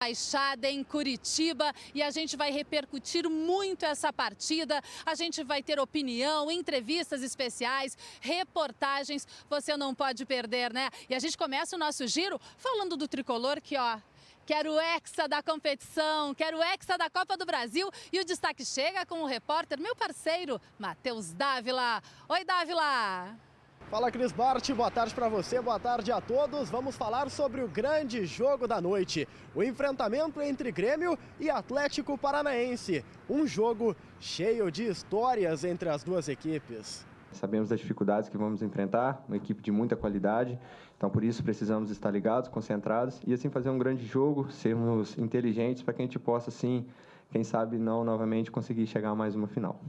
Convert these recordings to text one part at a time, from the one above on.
Baixada, em Curitiba, e a gente vai repercutir muito essa partida. A gente vai ter opinião, entrevistas especiais, reportagens, você não pode perder, né? E a gente começa o nosso giro falando do tricolor que, ó, quero o hexa da competição, quero o hexa da Copa do Brasil. E o destaque chega com o repórter, meu parceiro, Matheus Dávila. Oi, Dávila! Fala, Cris Bart, boa tarde para você, boa tarde a todos. Vamos falar sobre o grande jogo da noite, o enfrentamento entre Grêmio e Atlético Paranaense. Um jogo cheio de histórias entre as duas equipes. Sabemos das dificuldades que vamos enfrentar, uma equipe de muita qualidade, então por isso precisamos estar ligados, concentrados e assim fazer um grande jogo, sermos inteligentes para que a gente possa, assim, quem sabe não novamente conseguir chegar a mais uma final.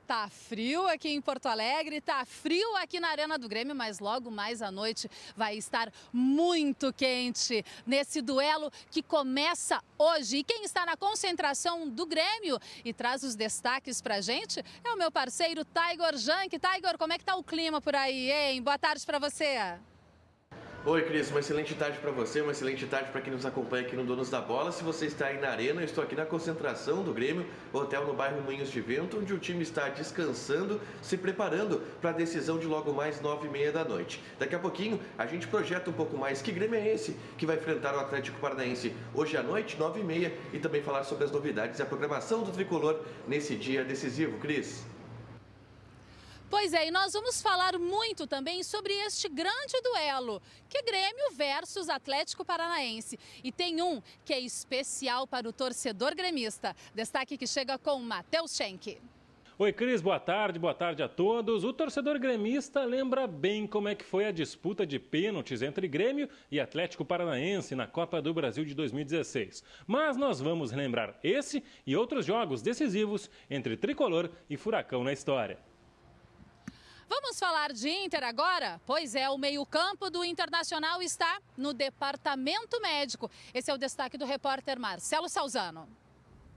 Tá frio aqui em Porto Alegre, tá frio aqui na Arena do Grêmio, mas logo mais à noite vai estar muito quente nesse duelo que começa hoje. E quem está na concentração do Grêmio e traz os destaques pra gente é o meu parceiro Taigor Jank. Taigor, como é que tá o clima por aí, hein? Boa tarde pra você. Oi, Cris, uma excelente tarde para você, uma excelente tarde para quem nos acompanha aqui no Donos da Bola. Se você está aí na arena, eu estou aqui na concentração do Grêmio, hotel no bairro Moinhos de Vento, onde o time está descansando, se preparando para a decisão de logo mais 9h30 da noite. Daqui a pouquinho, a gente projeta um pouco mais que Grêmio é esse que vai enfrentar o Atlético Paranaense hoje à noite, 9h30, e também falar sobre as novidades e a programação do Tricolor nesse dia decisivo, Cris. Pois é, e nós vamos falar muito também sobre este grande duelo, que é Grêmio versus Atlético Paranaense. E tem um que é especial para o torcedor gremista. Destaque que chega com Matheus Schenck. Oi, Cris, boa tarde a todos. O torcedor gremista lembra bem como é que foi a disputa de pênaltis entre Grêmio e Atlético Paranaense na Copa do Brasil de 2016. Mas nós vamos relembrar esse e outros jogos decisivos entre Tricolor e Furacão na história. Vamos falar de Inter agora? Pois é, o meio-campo do Internacional está no departamento médico. Esse é o destaque do repórter Marcelo Salzano.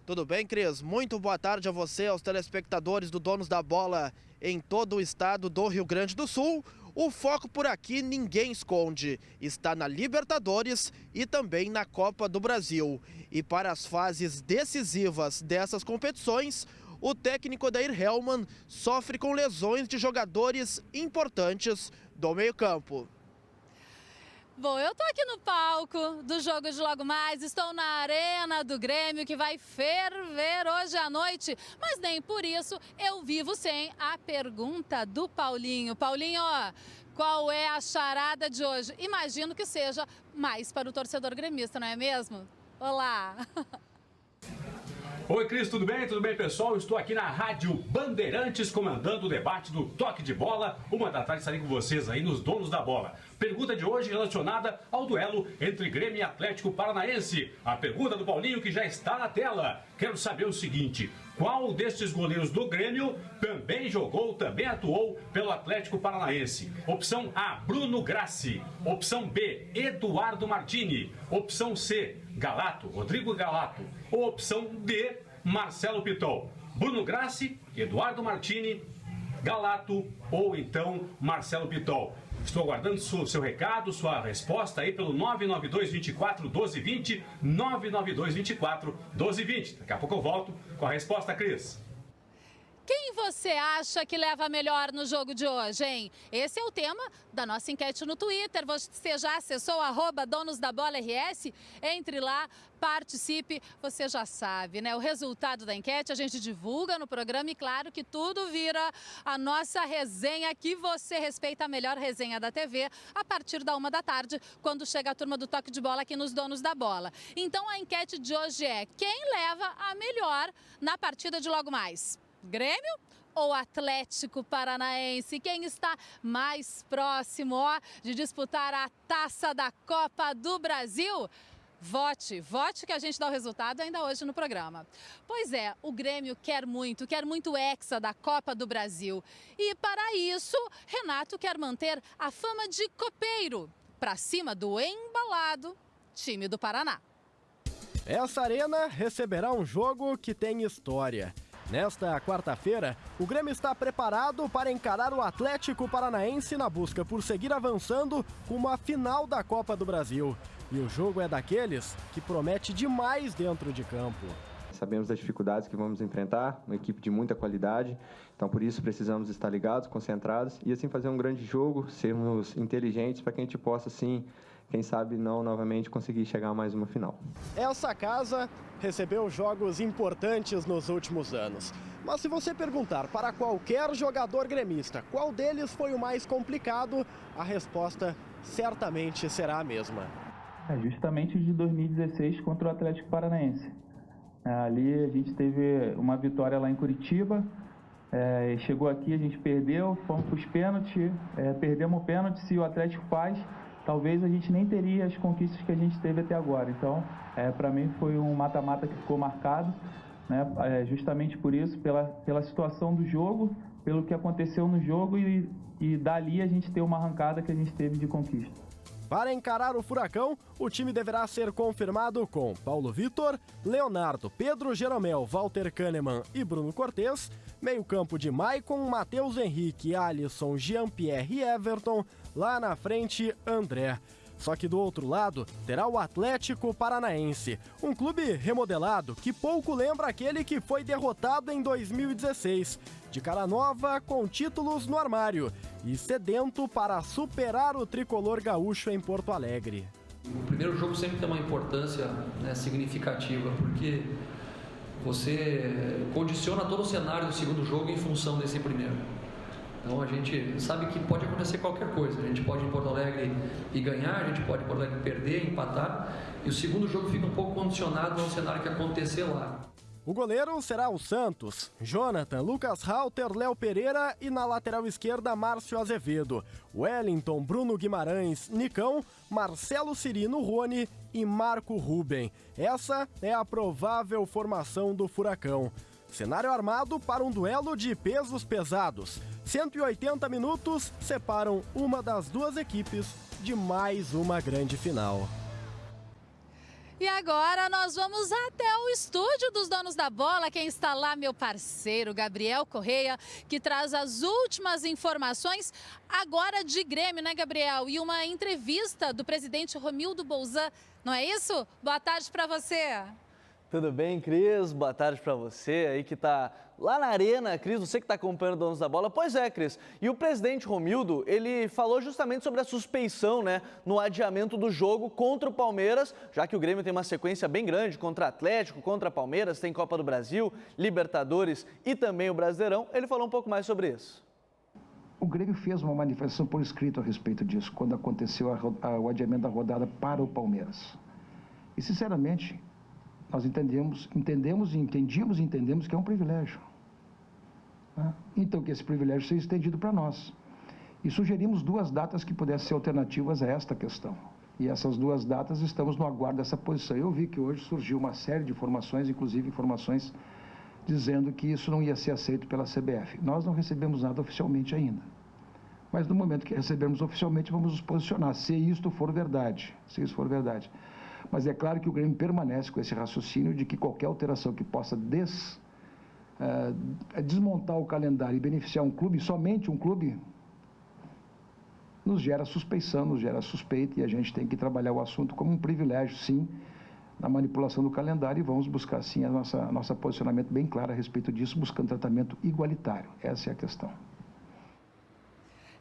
Tudo bem, Cris? Muito boa tarde a você, aos telespectadores do Donos da Bola em todo o estado do Rio Grande do Sul. O foco por aqui ninguém esconde. Está na Libertadores e também na Copa do Brasil. E para as fases decisivas dessas competições, o técnico Odair Hellmann sofre com lesões de jogadores importantes do meio-campo. Bom, eu tô aqui no palco do jogo de logo mais, estou na Arena do Grêmio, que vai ferver hoje à noite, mas nem por isso eu vivo sem a pergunta do Paulinho. Paulinho, qual é a charada de hoje? Imagino que seja mais para o torcedor gremista, não é mesmo? Olá! Oi, Cris, tudo bem? Tudo bem, pessoal? Estou aqui na Rádio Bandeirantes, comandando o debate do Toque de Bola. 1h da tarde estarei com vocês aí nos Donos da Bola. Pergunta de hoje relacionada ao duelo entre Grêmio e Atlético Paranaense. A pergunta do Paulinho, que já está na tela. Quero saber o seguinte: qual destes goleiros do Grêmio também atuou pelo Atlético Paranaense? Opção A, Bruno Grassi. Opção B, Eduardo Martini. Opção C, Rodrigo Galato. Ou opção D, Marcelo Pitol. Bruno Grassi, Eduardo Martini, Galato ou então Marcelo Pitol. Estou aguardando seu recado, sua resposta aí pelo 992 24 1220, 992 24 1220. Daqui a pouco eu volto com a resposta, Cris. Quem você acha que leva melhor no jogo de hoje, hein? Esse é o tema da nossa enquete no Twitter. Você já acessou @DonosDaBolaRS? Entre lá, participe. Você já sabe, né? O resultado da enquete a gente divulga no programa e claro que tudo vira a nossa resenha, que você respeita, a melhor resenha da TV, a partir da 1h da tarde, quando chega a turma do Toque de Bola aqui nos Donos da Bola. Então a enquete de hoje é: quem leva a melhor na partida de logo mais? Grêmio ou Atlético Paranaense? Quem está mais próximo de disputar a taça da Copa do Brasil? Vote que a gente dá o resultado ainda hoje no programa. Pois é, o Grêmio quer muito o hexa da Copa do Brasil. E para isso, Renato quer manter a fama de copeiro para cima do embalado time do Paraná. Essa arena receberá um jogo que tem história. Nesta quarta-feira, o Grêmio está preparado para encarar o Atlético Paranaense na busca por seguir avançando rumo à final da Copa do Brasil. E o jogo é daqueles que promete demais dentro de campo. Sabemos das dificuldades que vamos enfrentar, uma equipe de muita qualidade, então por isso precisamos estar ligados, concentrados e assim fazer um grande jogo, sermos inteligentes para que a gente possa, assim, quem sabe não novamente conseguir chegar a mais uma final. Essa casa recebeu jogos importantes nos últimos anos. Mas se você perguntar para qualquer jogador gremista qual deles foi o mais complicado, a resposta certamente será a mesma. É justamente o de 2016 contra o Atlético Paranaense. Ali a gente teve uma vitória lá em Curitiba, chegou aqui, a gente perdeu, fomos para os pênaltis, perdemos o pênalti, se o Atlético faz, talvez a gente nem teria as conquistas que a gente teve até agora. Então, para mim foi um mata-mata que ficou marcado, né? Justamente por isso, pela situação do jogo, pelo que aconteceu no jogo e dali a gente ter uma arrancada que a gente teve de conquista. Para encarar o Furacão, o time deverá ser confirmado com Paulo Vitor, Leonardo, Pedro Jeromel, Walter Kahneman e Bruno Cortes, meio-campo de Maicon, Matheus Henrique, Alisson, Jean-Pierre e Everton, lá na frente, André. Só que do outro lado, terá o Atlético Paranaense, um clube remodelado que pouco lembra aquele que foi derrotado em 2016, de cara nova, com títulos no armário e sedento para superar o tricolor gaúcho em Porto Alegre. O primeiro jogo sempre tem uma importância, né, significativa, porque você condiciona todo o cenário do segundo jogo em função desse primeiro. Então a gente sabe que pode acontecer qualquer coisa. A gente pode ir em Porto Alegre e ganhar, a gente pode ir em Porto Alegre perder, empatar. E o segundo jogo fica um pouco condicionado ao cenário que acontecer lá. O goleiro será o Santos, Jonathan, Lucas Halter, Léo Pereira e na lateral esquerda Márcio Azevedo, Wellington, Bruno Guimarães, Nicão, Marcelo Cirino, Rony e Marco Ruben. Essa é a provável formação do Furacão. Cenário armado para um duelo de pesos pesados. 180 minutos separam uma das duas equipes de mais uma grande final. E agora nós vamos até o estúdio dos Donos da Bola. Quem está lá, meu parceiro Gabriel Correia, que traz as últimas informações agora de Grêmio, né, Gabriel? E uma entrevista do presidente Romildo Bolzan, não é isso? Boa tarde para você. Tudo bem, Cris? Boa tarde para você aí que está lá na arena, Cris, você que está acompanhando o Donos da Bola. Pois é, Cris, e o presidente Romildo, ele falou justamente sobre a suspeição, né, no adiamento do jogo contra o Palmeiras, já que o Grêmio tem uma sequência bem grande contra Atlético, contra Palmeiras, tem Copa do Brasil, Libertadores e também o Brasileirão. Ele falou um pouco mais sobre isso. O Grêmio fez uma manifestação por escrito a respeito disso, quando aconteceu o adiamento da rodada para o Palmeiras. E, sinceramente, nós entendemos que é um privilégio. Né? Então, que esse privilégio seja estendido para nós. E sugerimos duas datas que pudessem ser alternativas a esta questão. E essas duas datas estamos no aguardo dessa posição. Eu vi que hoje surgiu uma série de informações, inclusive informações dizendo que isso não ia ser aceito pela CBF. Nós não recebemos nada oficialmente ainda. Mas no momento que recebermos oficialmente, vamos nos posicionar, se isto for verdade. Se isso for verdade. Mas é claro que o Grêmio permanece com esse raciocínio de que qualquer alteração que possa desmontar o calendário e beneficiar um clube, somente um clube, nos gera suspeição, nos gera suspeita, e a gente tem que trabalhar o assunto como um privilégio, sim, na manipulação do calendário, e vamos buscar, sim, nosso posicionamento bem claro a respeito disso, buscando tratamento igualitário. Essa é a questão.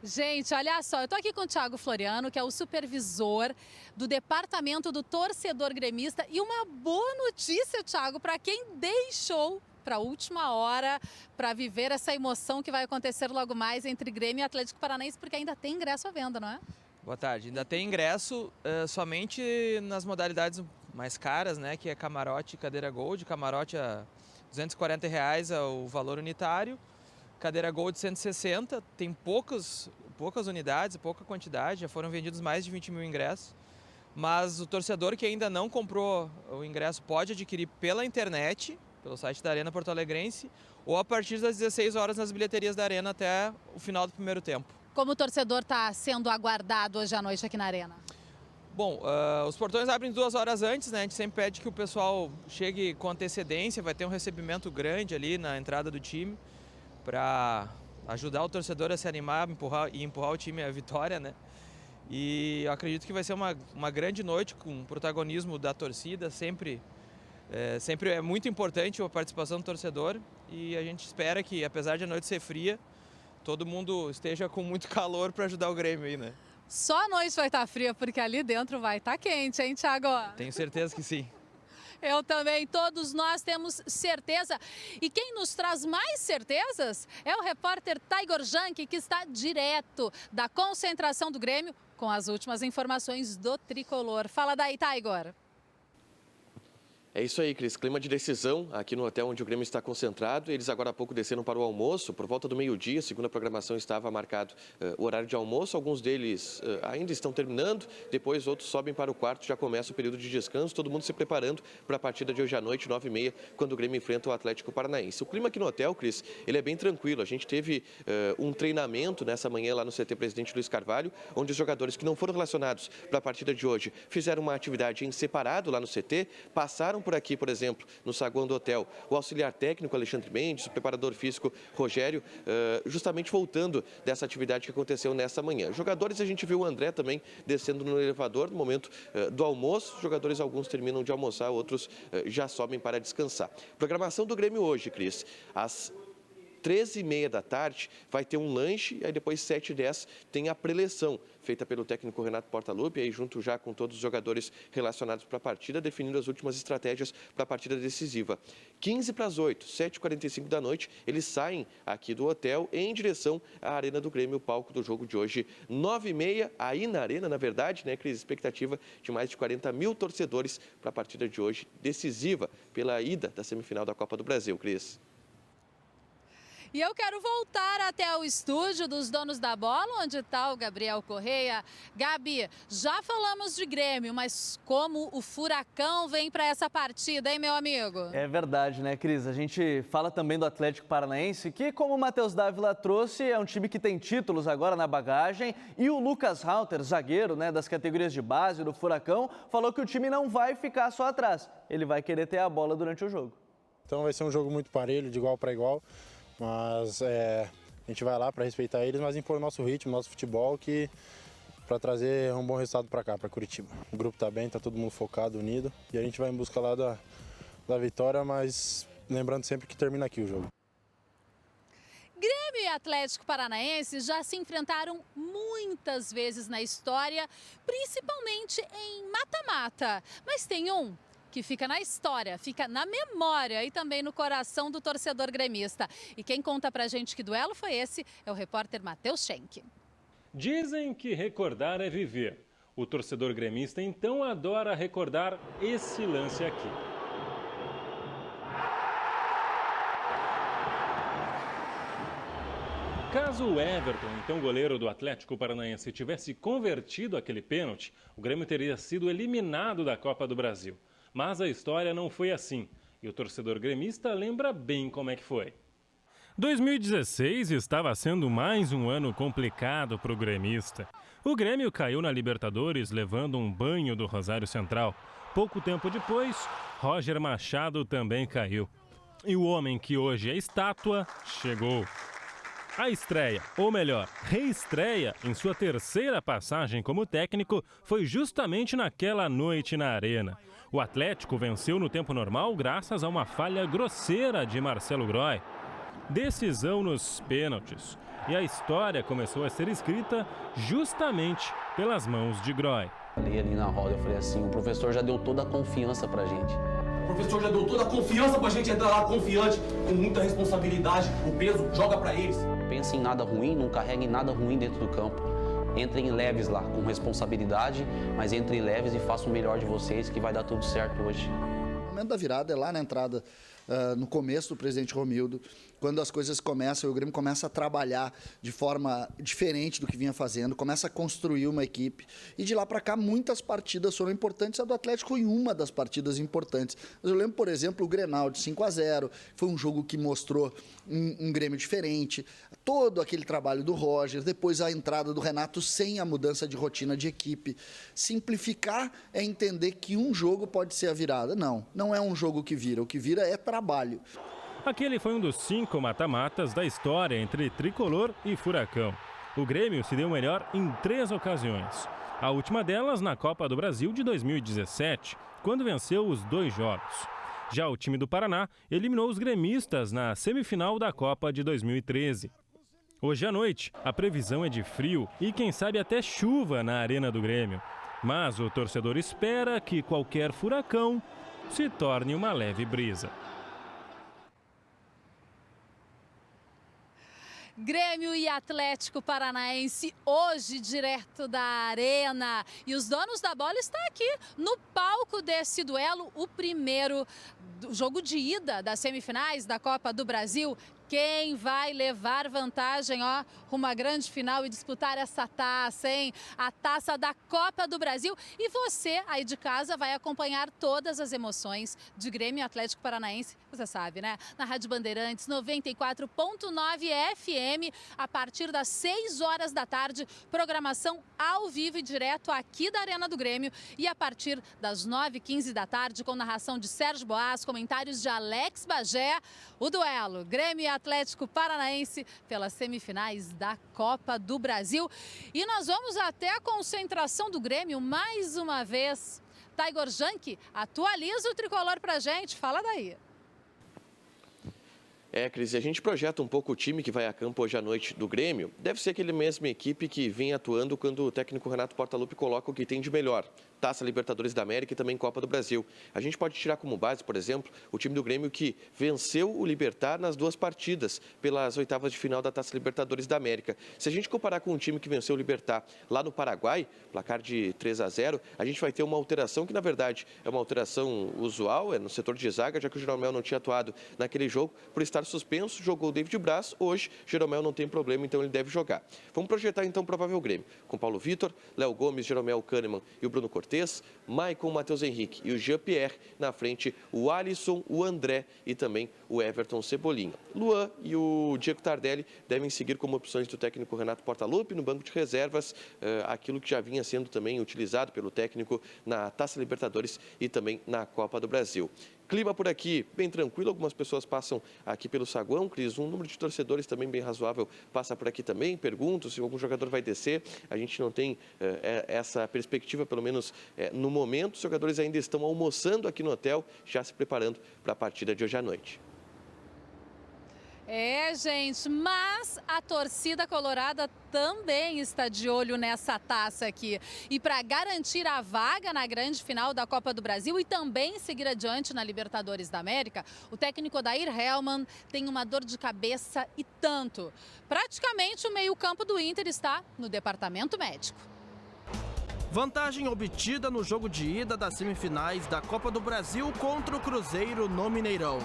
Gente, olha só, eu tô aqui com o Thiago Floriano, que é o supervisor do departamento do torcedor gremista. E uma boa notícia, Thiago, para quem deixou para a última hora para viver essa emoção que vai acontecer logo mais entre Grêmio e Atlético Paranaense, porque ainda tem ingresso à venda, não é? Boa tarde. Ainda tem ingresso somente nas modalidades mais caras, né? Que é camarote e cadeira Gold. Camarote a R$240 é o valor unitário. Cadeira Gold 160, tem poucas unidades, pouca quantidade, já foram vendidos mais de 20 mil ingressos. Mas o torcedor que ainda não comprou o ingresso pode adquirir pela internet, pelo site da Arena Porto Alegrense, ou a partir das 16 horas nas bilheterias da Arena até o final do primeiro tempo. Como o torcedor está sendo aguardado hoje à noite aqui na Arena? Bom, os portões abrem 2 horas antes, né? A gente sempre pede que o pessoal chegue com antecedência, vai ter um recebimento grande ali na entrada do time para ajudar o torcedor a se animar e empurrar o time à vitória, né? E eu acredito que vai ser uma grande noite com o protagonismo da torcida, sempre é muito importante a participação do torcedor e a gente espera que, apesar de a noite ser fria, todo mundo esteja com muito calor para ajudar o Grêmio aí, né? Só a noite vai estar fria, porque ali dentro vai estar quente, hein, Thiago? Tenho certeza que sim. Eu também, todos nós temos certeza. E quem nos traz mais certezas é o repórter Taigor Jank, que está direto da concentração do Grêmio com as últimas informações do tricolor. Fala daí, Taigor. É isso aí, Cris. Clima de decisão aqui no hotel onde o Grêmio está concentrado. Eles agora há pouco desceram para o almoço, por volta do meio-dia. Segundo a programação, estava marcado o horário de almoço. Alguns deles ainda estão terminando. Depois, outros sobem para o quarto. Já começa o período de descanso. Todo mundo se preparando para a partida de hoje à noite, 9h30, quando o Grêmio enfrenta o Atlético Paranaense. O clima aqui no hotel, Cris, ele é bem tranquilo. A gente teve um treinamento nessa manhã lá no CT Presidente Luiz Carvalho, onde os jogadores que não foram relacionados para a partida de hoje fizeram uma atividade em separado lá no CT, passaram por aqui, por exemplo, no saguão do hotel, o auxiliar técnico Alexandre Mendes, o preparador físico Rogério, justamente voltando dessa atividade que aconteceu nessa manhã. Jogadores, a gente viu o André também descendo no elevador no momento do almoço. Jogadores, alguns terminam de almoçar, outros já sobem para descansar. Programação do Grêmio hoje, Cris, às 13h30 da tarde vai ter um lanche, aí depois 7h10 tem a preleção feita pelo técnico Renato Portaluppi, aí junto já com todos os jogadores relacionados para a partida, definindo as últimas estratégias para a partida decisiva. 7h45, 7h45 da noite, eles saem aqui do hotel em direção à Arena do Grêmio, o palco do jogo de hoje, 9h30, aí na Arena, na verdade, né, Cris? Expectativa de mais de 40 mil torcedores para a partida de hoje, decisiva pela ida da semifinal da Copa do Brasil, Cris. E eu quero voltar até o estúdio dos donos da bola, onde está o Gabriel Correia. Gabi, já falamos de Grêmio, mas como o Furacão vem para essa partida, hein, meu amigo? É verdade, né, Cris? A gente fala também do Atlético Paranaense, que, como o Matheus Dávila trouxe, é um time que tem títulos agora na bagagem. E o Lucas Halter, zagueiro, né, das categorias de base do Furacão, falou que o time não vai ficar só atrás. Ele vai querer ter a bola durante o jogo. Então vai ser um jogo muito parelho, de igual para igual. Mas a gente vai lá para respeitar eles, mas impor o nosso ritmo, nosso futebol, para trazer um bom resultado para cá, para Curitiba. O grupo está bem, está todo mundo focado, unido, e a gente vai em busca lá da vitória, mas lembrando sempre que termina aqui o jogo. Grêmio e Atlético Paranaense já se enfrentaram muitas vezes na história, principalmente em mata-mata. Mas tem um que fica na história, fica na memória e também no coração do torcedor gremista. E quem conta pra gente que duelo foi esse é o repórter Matheus Schenck. Dizem que recordar é viver. O torcedor gremista então adora recordar esse lance aqui. Caso o Everton, então goleiro do Atlético Paranaense, tivesse convertido aquele pênalti, o Grêmio teria sido eliminado da Copa do Brasil. Mas a história não foi assim, e o torcedor gremista lembra bem como é que foi. 2016 estava sendo mais um ano complicado para o gremista. O Grêmio caiu na Libertadores levando um banho do Rosário Central. Pouco tempo depois, Roger Machado também caiu. E o homem que hoje é estátua chegou. A estreia, ou melhor, reestreia, em sua terceira passagem como técnico, foi justamente naquela noite na Arena. O Atlético venceu no tempo normal graças a uma falha grosseira de Marcelo Groy. Decisão nos pênaltis. E a história começou a ser escrita justamente pelas mãos de Groy. Ali na roda eu falei assim, o professor já deu toda a confiança pra gente. O professor já deu toda a confiança pra gente entrar lá confiante, com muita responsabilidade, o peso joga pra eles. Pensa em nada ruim, não carreguem nada ruim dentro do campo. Entrem leves lá, com responsabilidade, mas entrem leves e façam o melhor de vocês, que vai dar tudo certo hoje. O momento da virada é lá na entrada, no começo do presidente Romildo, quando as coisas começam, o Grêmio começa a trabalhar de forma diferente do que vinha fazendo, começa a construir uma equipe. E de lá para cá, muitas partidas foram importantes. A do Atlético em uma das partidas importantes. Mas eu lembro, por exemplo, o Grenal de 5-0. Foi um jogo que mostrou um Grêmio diferente. Todo aquele trabalho do Roger, depois a entrada do Renato sem a mudança de rotina de equipe. Simplificar é entender que um jogo pode ser a virada. Não é um jogo que vira. O que vira é trabalho. Aquele foi um dos 5 mata-matas da história entre Tricolor e Furacão. O Grêmio se deu melhor em 3 ocasiões. A última delas na Copa do Brasil de 2017, quando venceu os 2 jogos. Já o time do Paraná eliminou os gremistas na semifinal da Copa de 2013. Hoje à noite, a previsão é de frio e quem sabe até chuva na Arena do Grêmio. Mas o torcedor espera que qualquer furacão se torne uma leve brisa. Grêmio e Atlético Paranaense hoje direto da Arena. E os donos da bola estão aqui no palco desse duelo, o primeiro jogo de ida das semifinais da Copa do Brasil. Quem vai levar vantagem, rumo à grande final e disputar essa taça, hein? A taça da Copa do Brasil. E você, aí de casa, vai acompanhar todas as emoções de Grêmio e Atlético Paranaense. Você sabe, né? Na Rádio Bandeirantes, 94.9 FM, a partir das 6 horas da tarde, programação ao vivo e direto aqui da Arena do Grêmio. E a partir das 9h15 da tarde, com narração de Sérgio Boas, comentários de Alex Bagé, o duelo Grêmio e Atlético Paranaense pelas semifinais da Copa do Brasil. E nós vamos até a concentração do Grêmio mais uma vez. Taigor Janke, atualiza o tricolor pra gente, fala daí. Cris, a gente projeta um pouco o time que vai a campo hoje à noite do Grêmio. Deve ser aquele mesma equipe que vem atuando quando o técnico Renato Portaluppi coloca o que tem de melhor. Taça Libertadores da América e também Copa do Brasil. A gente pode tirar como base, por exemplo, o time do Grêmio que venceu o Libertad nas 2 partidas pelas oitavas de final da Taça Libertadores da América. Se a gente comparar com um time que venceu o Libertad lá no Paraguai, placar de 3-0, a gente vai ter uma alteração que, na verdade, é uma alteração usual, é no setor de zaga, já que o Jeromel não tinha atuado naquele jogo por estar suspenso, jogou o David Braz. Hoje, Jeromel não tem problema, então ele deve jogar. Vamos projetar, então, o provável Grêmio, com Paulo Vitor, Léo Gomes, Jeromel, Kahneman e o Bruno Cortes, Maicon, Matheus Henrique e o Jean-Pierre. Na frente, o Alisson, o André e também o Everton Cebolinha. Luan e o Diego Tardelli devem seguir como opções do técnico Renato Portaluppi no banco de reservas, aquilo que já vinha sendo também utilizado pelo técnico na Taça Libertadores e também na Copa do Brasil. Clima por aqui bem tranquilo, algumas pessoas passam aqui pelo saguão, Cris, um número de torcedores também bem razoável passa por aqui também, perguntam se algum jogador vai descer, a gente não tem essa perspectiva, pelo menos no momento. Os jogadores ainda estão almoçando aqui no hotel, já se preparando para a partida de hoje à noite. Gente, mas a torcida colorada também está de olho nessa taça aqui. E para garantir a vaga na grande final da Copa do Brasil e também seguir adiante na Libertadores da América, o técnico Odair Hellmann tem uma dor de cabeça e tanto. Praticamente o meio-campo do Inter está no departamento médico. Vantagem obtida no jogo de ida das semifinais da Copa do Brasil contra o Cruzeiro no Mineirão.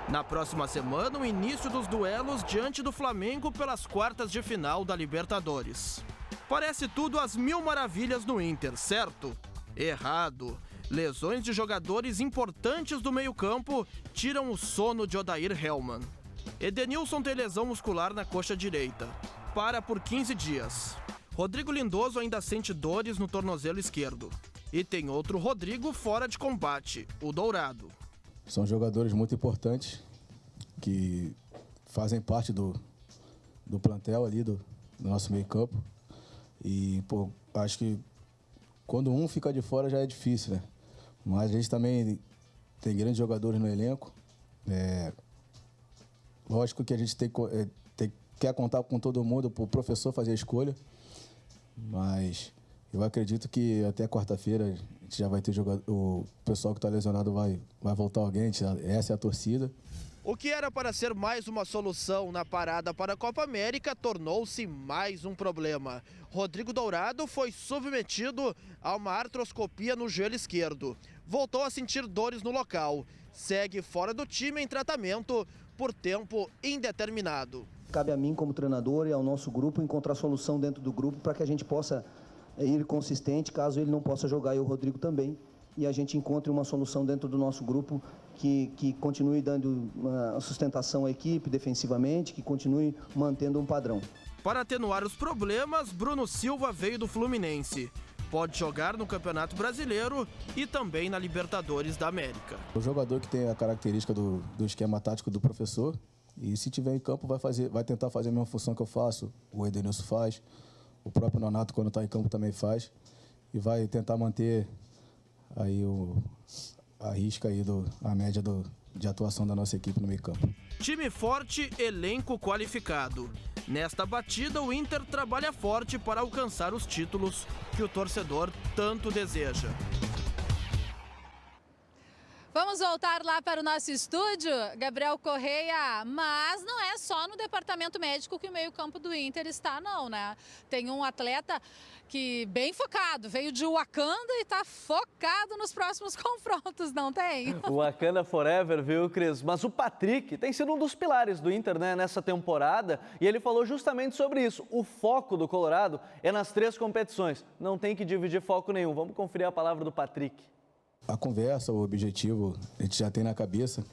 Na próxima semana, o início dos duelos diante do Flamengo pelas quartas de final da Libertadores. Parece tudo às mil maravilhas no Inter, certo? Errado. Lesões de jogadores importantes do meio-campo tiram o sono de Odair Hellmann. Edenilson tem lesão muscular na coxa direita. Para por 15 dias. Rodrigo Lindoso ainda sente dores no tornozelo esquerdo. E tem outro Rodrigo fora de combate, o Dourado. São jogadores muito importantes que fazem parte do plantel ali, do nosso meio-campo. E, acho que quando um fica de fora já é difícil, né? Mas a gente também tem grandes jogadores no elenco. Lógico que a gente quer contar com todo mundo, para o professor fazer a escolha. Mas eu acredito que até quarta-feira a gente já vai ter jogador, o pessoal que está lesionado vai voltar alguém, essa é a torcida. O que era para ser mais uma solução na parada para a Copa América tornou-se mais um problema. Rodrigo Dourado foi submetido a uma artroscopia no joelho esquerdo. Voltou a sentir dores no local. Segue fora do time em tratamento por tempo indeterminado. Cabe a mim, como treinador, e ao nosso grupo encontrar solução dentro do grupo para que a gente possa ir consistente, caso ele não possa jogar, e o Rodrigo também, e a gente encontre uma solução dentro do nosso grupo que continue dando uma sustentação à equipe defensivamente, que continue mantendo um padrão. Para atenuar os problemas, Bruno Silva veio do Fluminense. Pode jogar no Campeonato Brasileiro e também na Libertadores da América. O jogador que tem a característica do esquema tático do professor, e se tiver em campo vai tentar fazer a mesma função que eu faço, o Edenilson faz, o próprio Nonato quando está em campo também faz, e vai tentar manter aí a risca aí a média de atuação da nossa equipe no meio campo. Time forte, elenco qualificado. Nesta batida, o Inter trabalha forte para alcançar os títulos que o torcedor tanto deseja. Vamos voltar lá para o nosso estúdio, Gabriel Correia, mas não é só no departamento médico que o meio-campo do Inter está, não, né? Tem um atleta que bem focado, veio de Wakanda e está focado nos próximos confrontos, não tem? O Wakanda Forever, viu, Cris? Mas o Patrick tem sido um dos pilares do Inter, né, nessa temporada, e ele falou justamente sobre isso. O foco do Colorado é nas 3 competições, não tem que dividir foco nenhum. Vamos conferir a palavra do Patrick. A conversa, o objetivo, a gente já tem na cabeça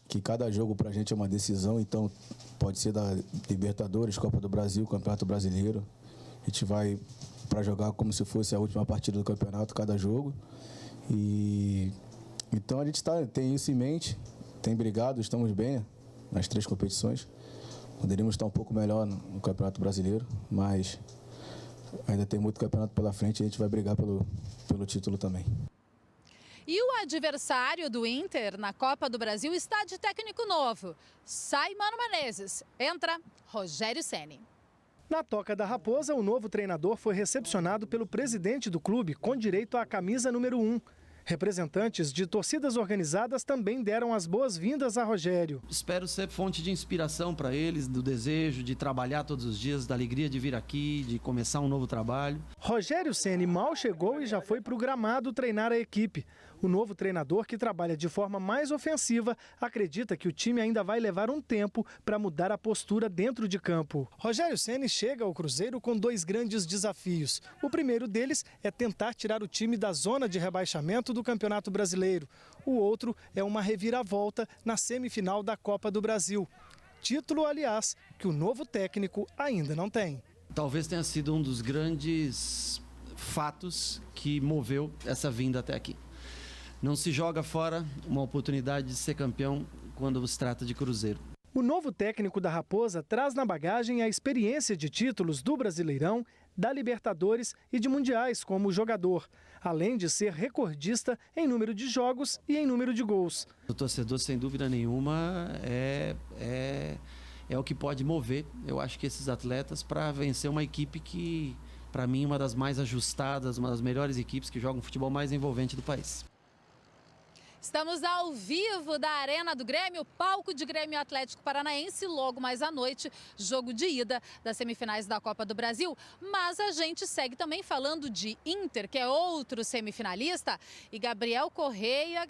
que cada jogo pra gente é uma decisão, então pode ser da Libertadores, Copa do Brasil, Campeonato Brasileiro. A gente vai para jogar como se fosse a última partida do campeonato, cada jogo. E então a gente tem isso em mente, tem brigado, estamos bem, né, nas 3 competições. Poderíamos estar um pouco melhor no Campeonato Brasileiro, mas ainda tem muito campeonato pela frente e a gente vai brigar pelo título também. E o adversário do Inter na Copa do Brasil está de técnico novo. Sai Mano Menezes, entra Rogério Ceni. Na Toca da Raposa, o novo treinador foi recepcionado pelo presidente do clube com direito à camisa número 1. Representantes de torcidas organizadas também deram as boas-vindas a Rogério. Espero ser fonte de inspiração para eles, do desejo de trabalhar todos os dias, da alegria de vir aqui, de começar um novo trabalho. Rogério Ceni mal chegou e já foi para o gramado treinar a equipe. O novo treinador, que trabalha de forma mais ofensiva, acredita que o time ainda vai levar um tempo para mudar a postura dentro de campo. Rogério Ceni chega ao Cruzeiro com 2 grandes desafios. O primeiro deles é tentar tirar o time da zona de rebaixamento do Campeonato Brasileiro. O outro é uma reviravolta na semifinal da Copa do Brasil. Título, aliás, que o novo técnico ainda não tem. Talvez tenha sido um dos grandes fatos que moveu essa vinda até aqui. Não se joga fora uma oportunidade de ser campeão quando se trata de Cruzeiro. O novo técnico da Raposa traz na bagagem a experiência de títulos do Brasileirão, da Libertadores e de Mundiais como jogador, além de ser recordista em número de jogos e em número de gols. O torcedor, sem dúvida nenhuma, é o que pode mover, eu acho que esses atletas, para vencer uma equipe que, para mim, é uma das mais ajustadas, uma das melhores equipes que jogam o futebol mais envolvente do país. Estamos ao vivo da Arena do Grêmio, palco de Grêmio Atlético Paranaense, logo mais à noite, jogo de ida das semifinais da Copa do Brasil. Mas a gente segue também falando de Inter, que é outro semifinalista, e Gabriel Correia,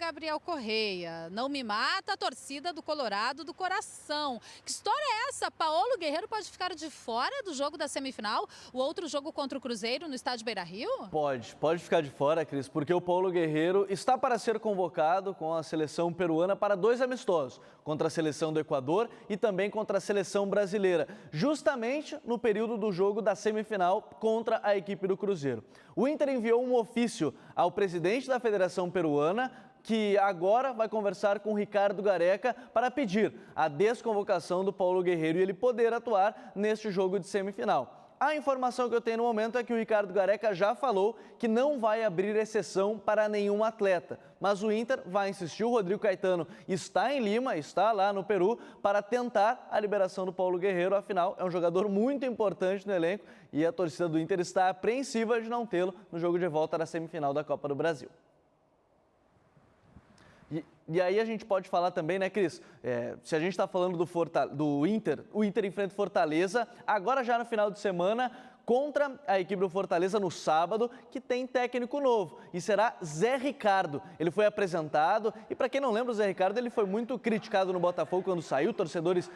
não me mata a torcida do Colorado do coração. Que história é essa? Paulo Guerreiro pode ficar de fora do jogo da semifinal? O outro jogo contra o Cruzeiro no estádio Beira-Rio? Pode ficar de fora, Cris, porque o Paulo Guerreiro está para ser convocado com a seleção peruana para 2 amistosos, contra a seleção do Equador e também contra a seleção brasileira, justamente no período do jogo da semifinal contra a equipe do Cruzeiro. O Inter enviou um ofício ao presidente da Federação Peruana, que agora vai conversar com o Ricardo Gareca para pedir a desconvocação do Paulo Guerreiro e ele poder atuar neste jogo de semifinal. A informação que eu tenho no momento é que o Ricardo Gareca já falou que não vai abrir exceção para nenhum atleta. Mas o Inter vai insistir, o Rodrigo Caetano está em Lima, está lá no Peru, para tentar a liberação do Paulo Guerreiro. Afinal, é um jogador muito importante no elenco e a torcida do Inter está apreensiva de não tê-lo no jogo de volta da semifinal da Copa do Brasil. E aí a gente pode falar também, né, Cris? Se a gente está falando do Inter, o Inter enfrenta o Fortaleza, agora já no final de semana, contra a equipe do Fortaleza no sábado, que tem técnico novo, e será Zé Ricardo. Ele foi apresentado e, para quem não lembra, o Zé Ricardo ele foi muito criticado no Botafogo quando saiu, torcedores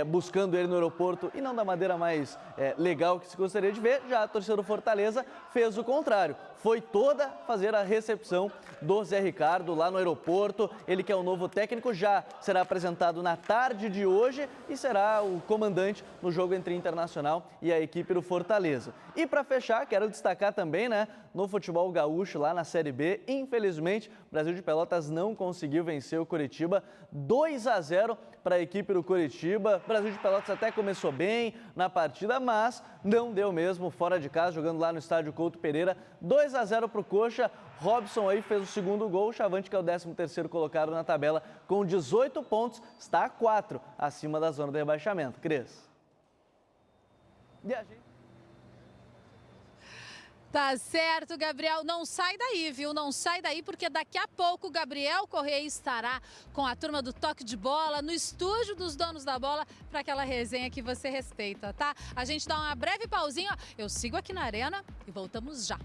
buscando ele no aeroporto e não da maneira mais legal que se gostaria de ver. Já a torcida do Fortaleza fez o contrário, foi toda fazer a recepção do Zé Ricardo lá no aeroporto. Ele que é o novo técnico, já será apresentado na tarde de hoje e será o comandante no jogo entre Internacional e a equipe do Fortaleza. E para fechar, quero destacar também, no futebol gaúcho, lá na Série B, infelizmente, o Brasil de Pelotas não conseguiu vencer o Curitiba, 2-0 para a equipe do Curitiba. O Brasil de Pelotas até começou bem na partida, mas não deu mesmo, fora de casa, jogando lá no estádio Couto Pereira, 2-0 para o Coxa. Robson aí fez o segundo gol, o Chavante, que é o 13º colocado na tabela, com 18 pontos, está a 4 acima da zona do rebaixamento. Cris. E a gente... Tá certo, Gabriel. Não sai daí, viu? Não sai daí, porque daqui a pouco o Gabriel Correia estará com a turma do Toque de Bola no estúdio dos Donos da Bola para aquela resenha que você respeita, tá? A gente dá uma breve pausinha. Eu sigo aqui na Arena e voltamos já.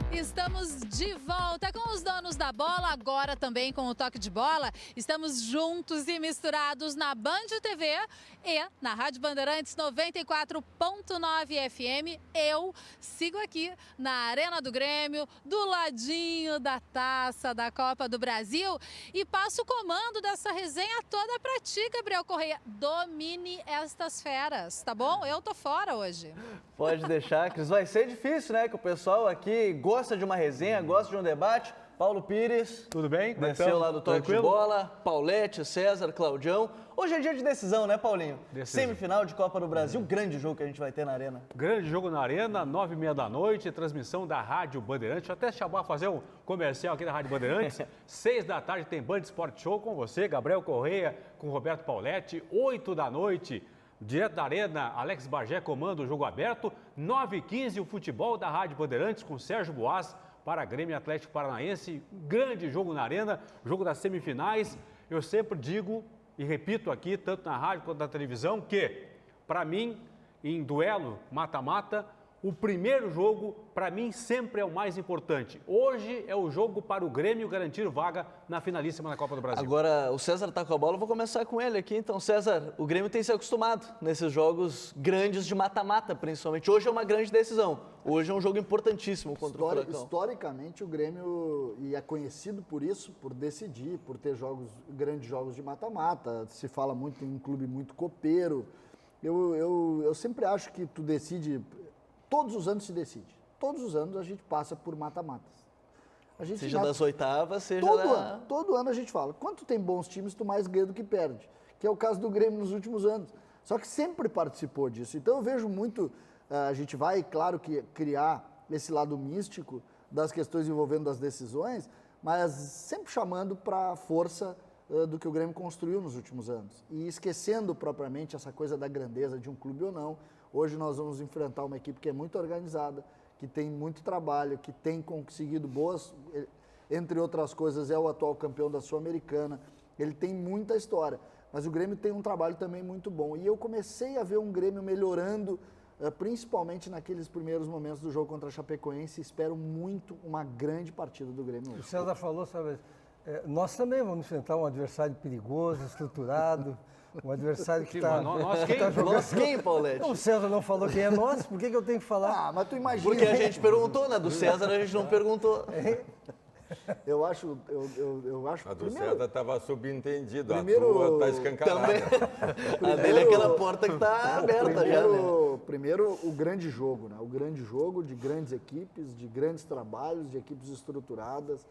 Estamos de volta com os Donos da Bola, agora também com o Toque de Bola. Estamos juntos e misturados na Band TV e na Rádio Bandeirantes 94.9 FM. Eu sigo aqui na Arena do Grêmio, do ladinho da taça da Copa do Brasil, e passo o comando dessa resenha toda para ti, Gabriel Correia. Domine estas feras, tá bom? Eu tô fora hoje. Pode deixar, Cris. Vai ser difícil, que o pessoal aqui gosta de uma resenha, gosta de um debate. Paulo Pires. Tudo bem? Desceu lá do Toque de Bola. Paulete, César, Claudião. Hoje é dia de decisão, né, Paulinho? Decisão. Semifinal de Copa do Brasil, grande jogo que a gente vai ter na Arena. Grande jogo na Arena, 9h30 da noite, transmissão da Rádio Bandeirantes. Deixa eu até chamar, fazer um comercial aqui da Rádio Bandeirantes. 6 da tarde tem Band Sport Show com você, Gabriel Correia, com Roberto Paulete. 8 da noite, direto da Arena, Alex Bagé comanda o jogo aberto. 9h15, o futebol da Rádio Bandeirantes com Sérgio Boas para Grêmio Atlético Paranaense. Grande jogo na Arena, jogo das semifinais. Eu sempre digo e repito aqui, tanto na rádio quanto na televisão, que, para mim, em duelo mata-mata, o primeiro jogo, para mim, sempre é o mais importante. Hoje é o jogo para o Grêmio garantir vaga na finalíssima da Copa do Brasil. Agora, o César está com a bola, eu vou começar com ele aqui. Então, César, o Grêmio tem se acostumado nesses jogos grandes de mata-mata, principalmente. Hoje é uma grande decisão. Hoje é um jogo importantíssimo contra o Furacão. Historicamente, o Grêmio e é conhecido por isso, por decidir, por ter grandes jogos de mata-mata. Se fala muito em um clube muito copeiro. Eu sempre acho que tu decide... Todos os anos se decide. Todos os anos a gente passa por mata-matas. Seja das oitavas, seja todo ano a gente fala, quanto tem bons times, tu mais ganha do que perde. Que é o caso do Grêmio nos últimos anos. Só que sempre participou disso. Então eu vejo muito, a gente vai, claro, que criar esse lado místico das questões envolvendo as decisões, mas sempre chamando para a força do que o Grêmio construiu nos últimos anos. E esquecendo propriamente essa coisa da grandeza de um clube ou não. Hoje nós vamos enfrentar uma equipe que é muito organizada, que tem muito trabalho, que tem conseguido boas, entre outras coisas, é o atual campeão da Sul-Americana. Ele tem muita história, mas o Grêmio tem um trabalho também muito bom. E eu comecei a ver um Grêmio melhorando, principalmente naqueles primeiros momentos do jogo contra a Chapecoense. Espero muito uma grande partida do Grêmio hoje. O César falou, sabe, nós também vamos enfrentar um adversário perigoso, estruturado. Um adversário que está jogando. Nós quem, Paulete? O César não falou quem é nós, por que eu tenho que falar? Mas tu imagina. Porque a gente perguntou, né? Do César a gente não perguntou. Eu acho. A do César estava subentendido, a primeiro, tua está escancarada. A dele é aquela porta que está aberta já, né? Primeiro, o grande jogo, né? O grande jogo de grandes equipes, de grandes trabalhos, de equipes estruturadas.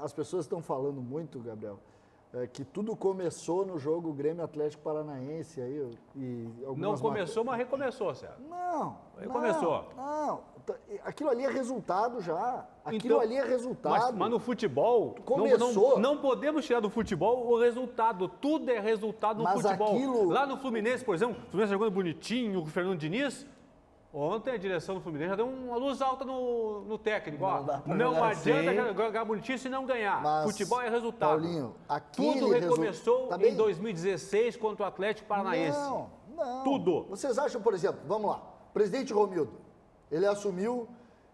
As pessoas estão falando muito, Gabriel, que tudo começou no jogo Grêmio Atlético Paranaense. Não começou, mas recomeçou, César. Não. Recomeçou. Não. Aquilo ali é resultado já. Aquilo ali é resultado. Mas no futebol, começou. Não podemos tirar do futebol o resultado. Tudo é resultado no futebol. Lá no Fluminense, por exemplo, o Fluminense jogando bonitinho, com o Fernando Diniz, Ontem a direção do Fluminense já deu uma luz alta no técnico. Não adianta jogar bonitinho se não ganhar. Mas, futebol é resultado. Paulinho, tudo recomeçou em 2016 contra o Atlético Paranaense. Não. Tudo. Vocês acham, por exemplo, vamos lá, presidente Romildo, ele assumiu,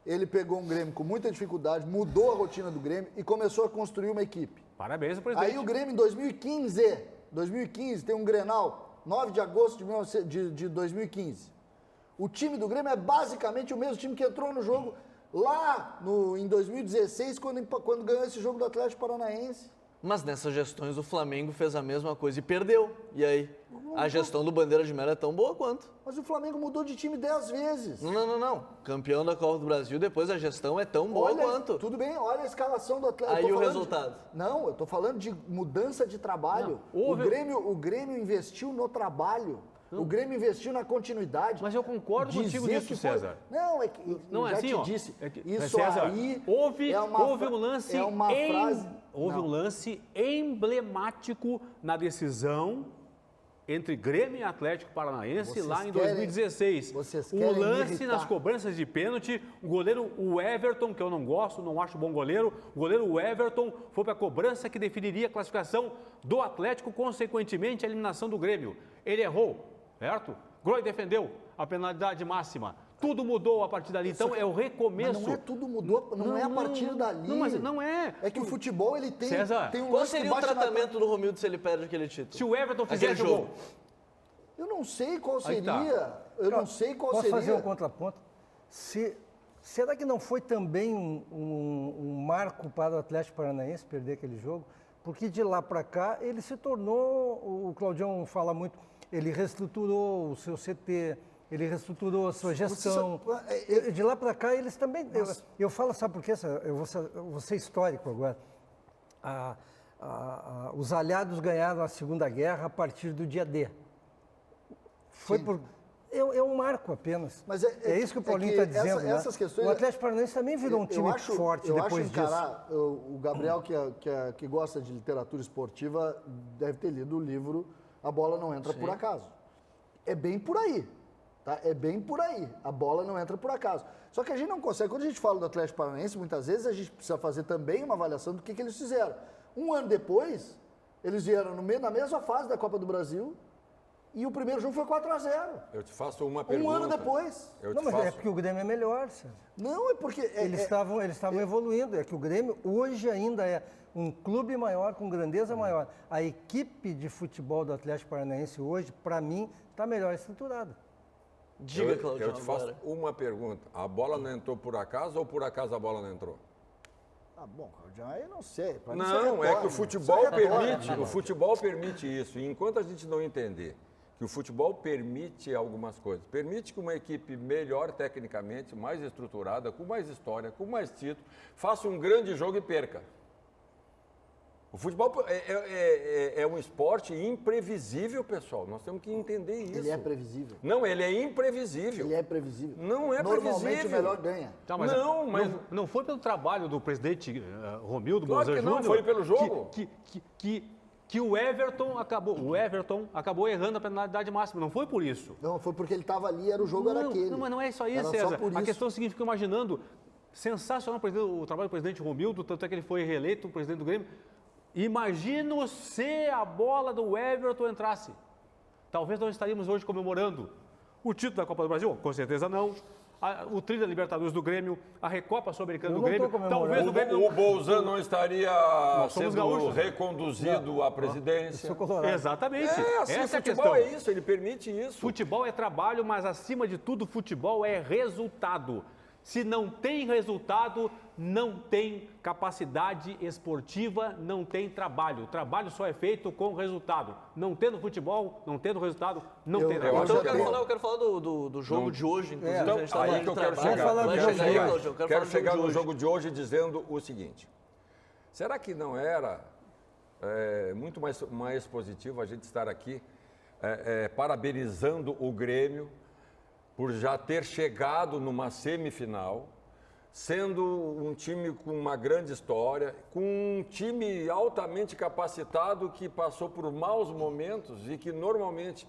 ele pegou um Grêmio com muita dificuldade, mudou a rotina do Grêmio e começou a construir uma equipe. Parabéns ao presidente. Aí o Grêmio em 2015 tem um Grenal, 9 de agosto de 2015. O time do Grêmio é basicamente o mesmo time que entrou no jogo lá em 2016, quando ganhou esse jogo do Atlético Paranaense. Mas nessas gestões o Flamengo fez a mesma coisa e perdeu. E aí? A gestão do Bandeira de Melo é tão boa quanto. Mas o Flamengo mudou de time 10 vezes. Não. Campeão da Copa do Brasil, depois a gestão é tão boa quanto. Tudo bem, olha a escalação do Atlético. Aí o resultado. Não, eu tô falando de mudança de trabalho. O Grêmio investiu no trabalho. O Grêmio investiu na continuidade. Mas eu concordo contigo nisso, César. Não, é que não, já assim, te disse. Isso César, aí houve um lance um lance emblemático na decisão entre Grêmio e Atlético Paranaense lá em 2016. O lance nas cobranças de pênalti, o goleiro Everton, que eu não gosto, não acho bom goleiro, o goleiro Everton foi para a cobrança que definiria a classificação do Atlético, consequentemente a eliminação do Grêmio. Ele errou, certo? Groi defendeu a penalidade máxima. Tudo mudou a partir dali, então é o recomeço. Mas não é tudo mudou, não é a partir dali. Não, mas não é. É que o futebol, ele tem, César, tem um qual seria o tratamento do Romildo se ele perde aquele título? Se o Everton fizesse o gol. Eu não sei qual seria. Posso fazer um contraponto? Será que não foi também um marco para o Atlético Paranaense perder aquele jogo? Porque de lá para cá ele se tornou, o Claudião fala muito, ele reestruturou o seu CT, ele reestruturou a sua gestão. De lá para cá eles também... Eu falo, sabe por quê? Eu vou ser histórico agora. Os aliados ganharam a Segunda Guerra a partir do dia D. É um marco apenas. Mas é isso que o Paulinho está dizendo. Essas questões, o Atlético Paranaense também virou um time forte depois disso. O Gabriel, que gosta de literatura esportiva, deve ter lido o livro A Bola Não Entra Por Acaso. É bem por aí. Tá? É bem por aí. A bola não entra por acaso. Só que a gente não consegue. Quando a gente fala do Atlético Paranaense, muitas vezes a gente precisa fazer também uma avaliação do que eles fizeram. Um ano depois, eles vieram na mesma fase da Copa do Brasil e o primeiro jogo foi 4-0. Eu te faço uma pergunta. Um ano depois. É porque o Grêmio é melhor, Sérgio. Não, é porque... Eles estavam evoluindo. É que o Grêmio hoje ainda é um clube maior, com grandeza maior. A equipe de futebol do Atlético Paranaense hoje, para mim, está melhor estruturada. Diga, Claudio. Eu te faço uma pergunta. A bola não entrou por acaso ou por acaso a bola não entrou? Bom, Claudio, aí eu não sei. Não, é que o futebol permite. O futebol permite isso. E enquanto a gente não entender que o futebol permite algumas coisas, permite que uma equipe melhor tecnicamente, mais estruturada, com mais história, com mais título, faça um grande jogo e perca. O futebol é um esporte imprevisível, pessoal. Nós temos que entender isso. Ele é previsível. Não, ele é imprevisível. Ele é previsível. Não é previsível. Normalmente o melhor ganha. Tá, mas não foi pelo trabalho do presidente Romildo Bolzan Júnior? Não, foi pelo jogo. Que o Everton acabou errando a penalidade máxima. Não foi por isso. Não, foi porque ele estava ali, o jogo era aquele. Não, mas não é isso aí, César. A questão é a seguinte, fico imaginando, sensacional o trabalho do presidente Romildo, tanto é que ele foi reeleito, o presidente do Grêmio. Imagino se a bola do Everton entrasse. Talvez nós estaríamos hoje comemorando o título da Copa do Brasil? Com certeza não. O tri da Libertadores do Grêmio, a Recopa Sul-Americana do Grêmio. Talvez o Bolzan não estaria sendo reconduzido à presidência. Exatamente. Essa é a questão. É isso, ele permite isso. Futebol é trabalho, mas acima de tudo, futebol é resultado. Se não tem resultado, não tem capacidade esportiva, não tem trabalho. O trabalho só é feito com resultado. Não tendo futebol, não tendo resultado, não tem trabalho. Então eu quero falar do jogo de hoje, inclusive. Então, aí que eu quero chegar. Quero chegar no jogo de hoje dizendo o seguinte. Será que não era muito mais positivo a gente estar aqui parabenizando o Grêmio por já ter chegado numa semifinal, sendo um time com uma grande história, com um time altamente capacitado que passou por maus momentos e que normalmente,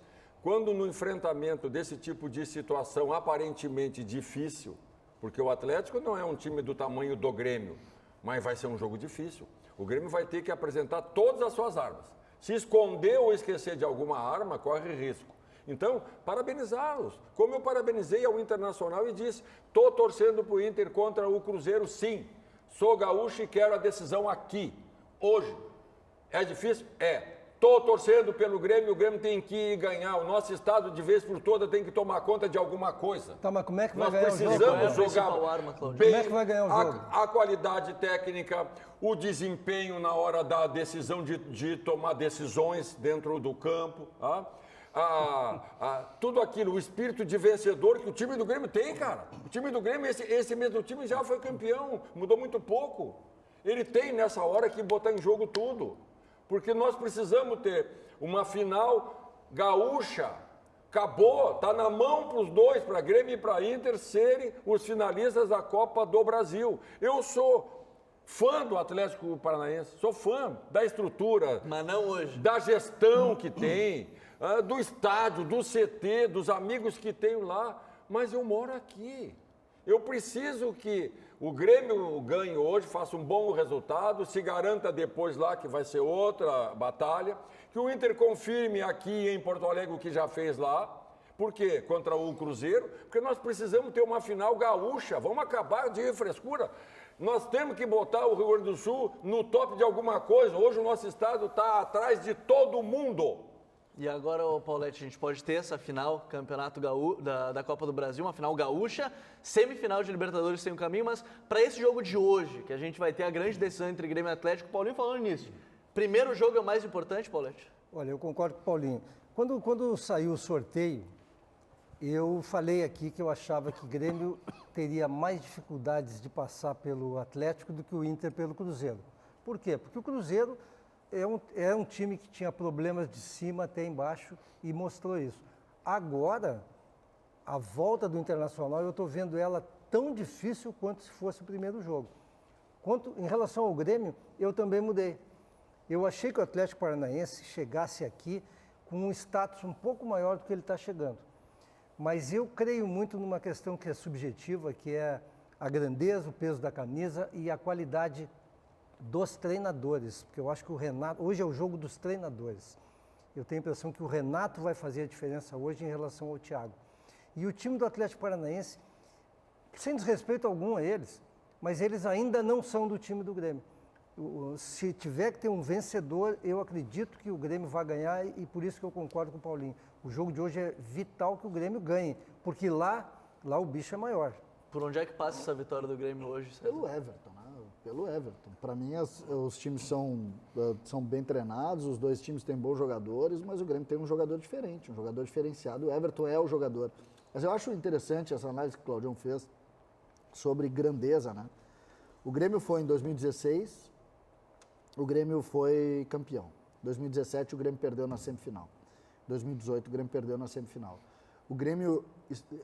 quando no enfrentamento desse tipo de situação aparentemente difícil, porque o Atlético não é um time do tamanho do Grêmio, mas vai ser um jogo difícil. O Grêmio vai ter que apresentar todas as suas armas. Se esconder ou esquecer de alguma arma, corre risco. Então, parabenizá-los. Como eu parabenizei ao Internacional e disse, estou torcendo para o Inter contra o Cruzeiro, sim. Sou gaúcho e quero a decisão aqui, hoje. É difícil? É. Estou torcendo pelo Grêmio, o Grêmio tem que ganhar. O nosso estado, de vez por toda, tem que tomar conta de alguma coisa. Tá, mas como é que vai Nós ganhar o jogo? precisamos jogar bem. Como é que vai ganhar o jogo? A qualidade técnica, o desempenho na hora da decisão de tomar decisões dentro do campo. Tudo aquilo, o espírito de vencedor que o time do Grêmio tem, cara. O time do Grêmio, esse mesmo time já foi campeão, mudou muito pouco. Ele tem nessa hora que botar em jogo tudo. Porque nós precisamos ter uma final gaúcha. Acabou, está na mão para os dois, para Grêmio e para Inter, serem os finalistas da Copa do Brasil. Eu sou fã do Atlético Paranaense, sou fã da estrutura, mas não hoje, da gestão que tem, do estádio, do CT, dos amigos que tenho lá, mas eu moro aqui. Eu preciso que o Grêmio ganhe hoje, faça um bom resultado, se garanta depois lá que vai ser outra batalha, que o Inter confirme aqui em Porto Alegre o que já fez lá. Por quê? Contra o Cruzeiro, porque nós precisamos ter uma final gaúcha, vamos acabar de frescura. Nós temos que botar o Rio Grande do Sul no top de alguma coisa. Hoje o nosso estado está atrás de todo mundo. E agora, Paulete, a gente pode ter essa final, campeonato da Copa do Brasil, uma final gaúcha, semifinal de Libertadores tem um caminho, mas para esse jogo de hoje, que a gente vai ter a grande decisão entre Grêmio e Atlético, o Paulinho falando nisso. Primeiro jogo é o mais importante, Paulete? Olha, eu concordo com o Paulinho. Quando saiu o sorteio, eu falei aqui que eu achava que o Grêmio teria mais dificuldades de passar pelo Atlético do que o Inter pelo Cruzeiro. Por quê? Porque o Cruzeiro é um time que tinha problemas de cima até embaixo e mostrou isso. Agora, a volta do Internacional, eu estou vendo ela tão difícil quanto se fosse o primeiro jogo. Em relação ao Grêmio, eu também mudei. Eu achei que o Atlético Paranaense chegasse aqui com um status um pouco maior do que ele está chegando. Mas eu creio muito numa questão que é subjetiva, que é a grandeza, o peso da camisa e a qualidade dos treinadores, porque eu acho que o Renato, hoje é o jogo dos treinadores. Eu tenho a impressão que o Renato vai fazer a diferença hoje em relação ao Thiago. E o time do Atlético Paranaense, sem desrespeito algum a eles, mas eles ainda não são do time do Grêmio. Se tiver que ter um vencedor, eu acredito que o Grêmio vai ganhar e por isso que eu concordo com o Paulinho. O jogo de hoje é vital que o Grêmio ganhe, porque lá o bicho é maior. Por onde é que passa essa vitória do Grêmio hoje, César? Pelo Everton, né? Pelo Everton. Para mim, os times são bem treinados, os dois times têm bons jogadores, mas o Grêmio tem um jogador diferente, um jogador diferenciado. O Everton é o jogador. Mas eu acho interessante essa análise que o Claudião fez sobre grandeza, né? O Grêmio foi em 2016, o Grêmio foi campeão. Em 2017, o Grêmio perdeu na semifinal. Em 2018, o Grêmio perdeu na semifinal. O Grêmio,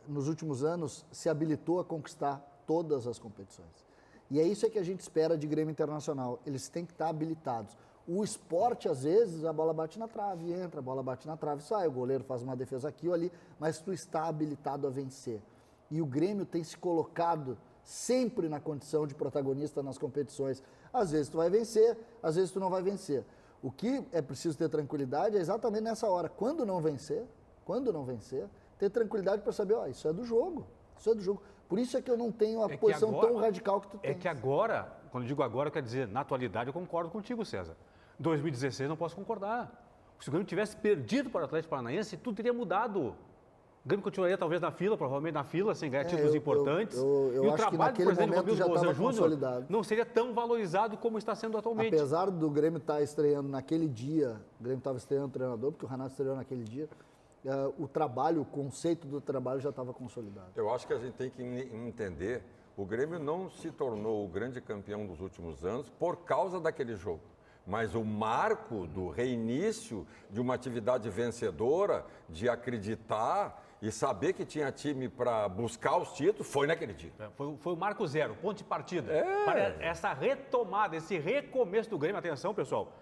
nos últimos anos, se habilitou a conquistar todas as competições. E é isso que a gente espera de Grêmio Internacional. Eles têm que estar habilitados. O esporte, às vezes, a bola bate na trave, entra, a bola bate na trave, sai, o goleiro faz uma defesa aqui ou ali, mas tu está habilitado a vencer. E o Grêmio tem se colocado sempre na condição de protagonista nas competições. Às vezes tu vai vencer, às vezes tu não vai vencer. O que é preciso ter tranquilidade é exatamente nessa hora. Quando não vencer, ter tranquilidade para saber, isso é do jogo, isso é do jogo. Por isso é que eu não tenho a posição agora, tão radical que tu tem. É que agora, quando eu digo agora, quer dizer, na atualidade eu concordo contigo, César. 2016 não posso concordar. Se o Grêmio tivesse perdido para o Atlético Paranaense, tudo teria mudado. O Grêmio continuaria talvez na fila, provavelmente na fila, sem ganhar títulos importantes. Eu e acho o trabalho que do presidente momento já estava consolidado. Não seria tão valorizado como está sendo atualmente. Apesar do Grêmio estar estreando naquele dia, o Grêmio estava estreando o treinador, porque o Renato estreou naquele dia, o trabalho, o conceito do trabalho já estava consolidado. Eu acho que a gente tem que entender, o Grêmio não se tornou o grande campeão dos últimos anos por causa daquele jogo. Mas o marco do reinício de uma atividade vencedora, de acreditar e saber que tinha time para buscar os títulos, foi naquele dia. Foi o marco zero, ponto de partida. Para essa retomada, esse recomeço do Grêmio. Atenção, pessoal,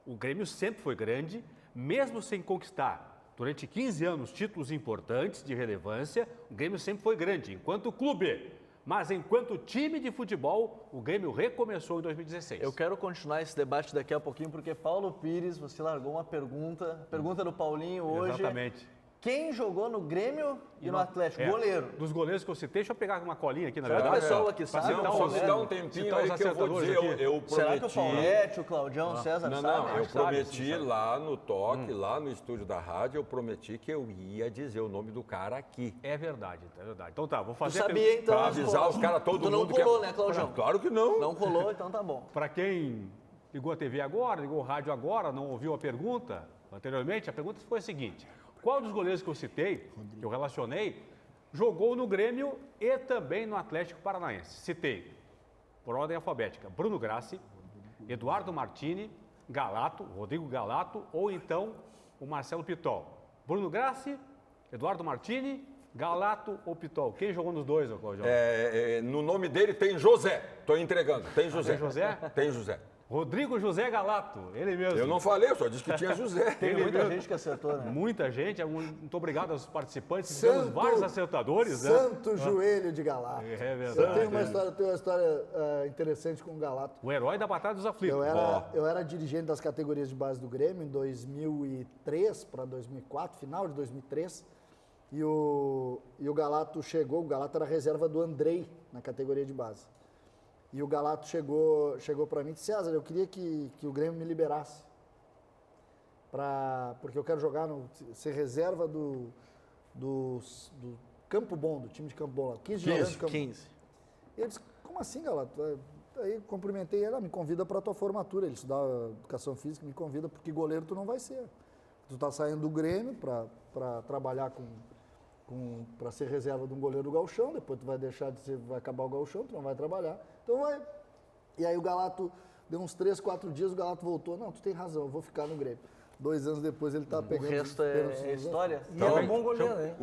o Grêmio sempre foi grande, mesmo sem conquistar Durante 15 anos, títulos importantes de relevância, o Grêmio sempre foi grande, enquanto clube. Mas enquanto time de futebol, o Grêmio recomeçou em 2016. Eu quero continuar esse debate daqui a pouquinho, porque Paulo Pires, você largou uma pergunta do Paulinho hoje. Exatamente. Quem jogou no Grêmio e no Atlético? Goleiro. Dos goleiros que eu citei, deixa eu pegar uma colinha aqui, na Será verdade. que o pessoal aqui sabe? Só me dá um tempinho aí que eu vou dizer, eu prometi... Será que o Paulete, o Claudião, o César Não, sabe? eu prometi lá no toque, lá no estúdio da rádio, eu prometi que eu ia dizer o nome do cara aqui. É verdade, é verdade. Então tá, vou fazer... Tu sabia, então? Pra avisar os caras, todo mundo... Tu não colou, né, Claudião? Claro que não. Não colou, então tá bom. Para quem ligou a TV agora, ligou o rádio agora, não ouviu a pergunta anteriormente, a pergunta foi a seguinte: qual dos goleiros que eu citei, que eu relacionei, jogou no Grêmio e também no Atlético Paranaense? Citei, por ordem alfabética, Bruno Grassi, Eduardo Martini, Galato, Rodrigo Galato ou então o Marcelo Pitol. Bruno Grassi, Eduardo Martini, Galato ou Pitol? Quem jogou nos dois, Claudio? No nome dele tem José. Estou entregando. Tem José. Tem José? Tem José. Rodrigo José Galato, ele mesmo. Eu não falei, eu só disse que tinha José. Tem muita gente que acertou, né? Muita gente. Muito obrigado aos participantes. Tivemos vários acertadores, né? Santo joelho de Galato. É verdade. Eu tenho uma história interessante com o Galato. O herói da Batalha dos Aflitos. Eu era dirigente das categorias de base do Grêmio em 2003 para 2004, final de 2003. E o Galato chegou, o Galato era reserva do Andrei na categoria de base. E o Galato chegou para mim e disse: César, eu queria que o Grêmio me liberasse. Porque eu quero ser reserva do Campo Bom, do time de Campo Bom lá. 15 jogadores de Campo Bom. E eu disse: como assim, Galato? Aí cumprimentei ele, me convida para a tua formatura. Ele estudava educação física, me convida, porque goleiro tu não vai ser. Tu tá saindo do Grêmio para trabalhar para ser reserva de um goleiro do gauchão, depois tu vai deixar de ser, vai acabar o gauchão, tu não vai trabalhar. Então vai. E aí o Galato, deu uns 3, 4 dias, o Galato voltou: não, tu tem razão, eu vou ficar no Grêmio. 2 anos depois ele tá pegando... O resto é história? E é um bom goleiro, hein?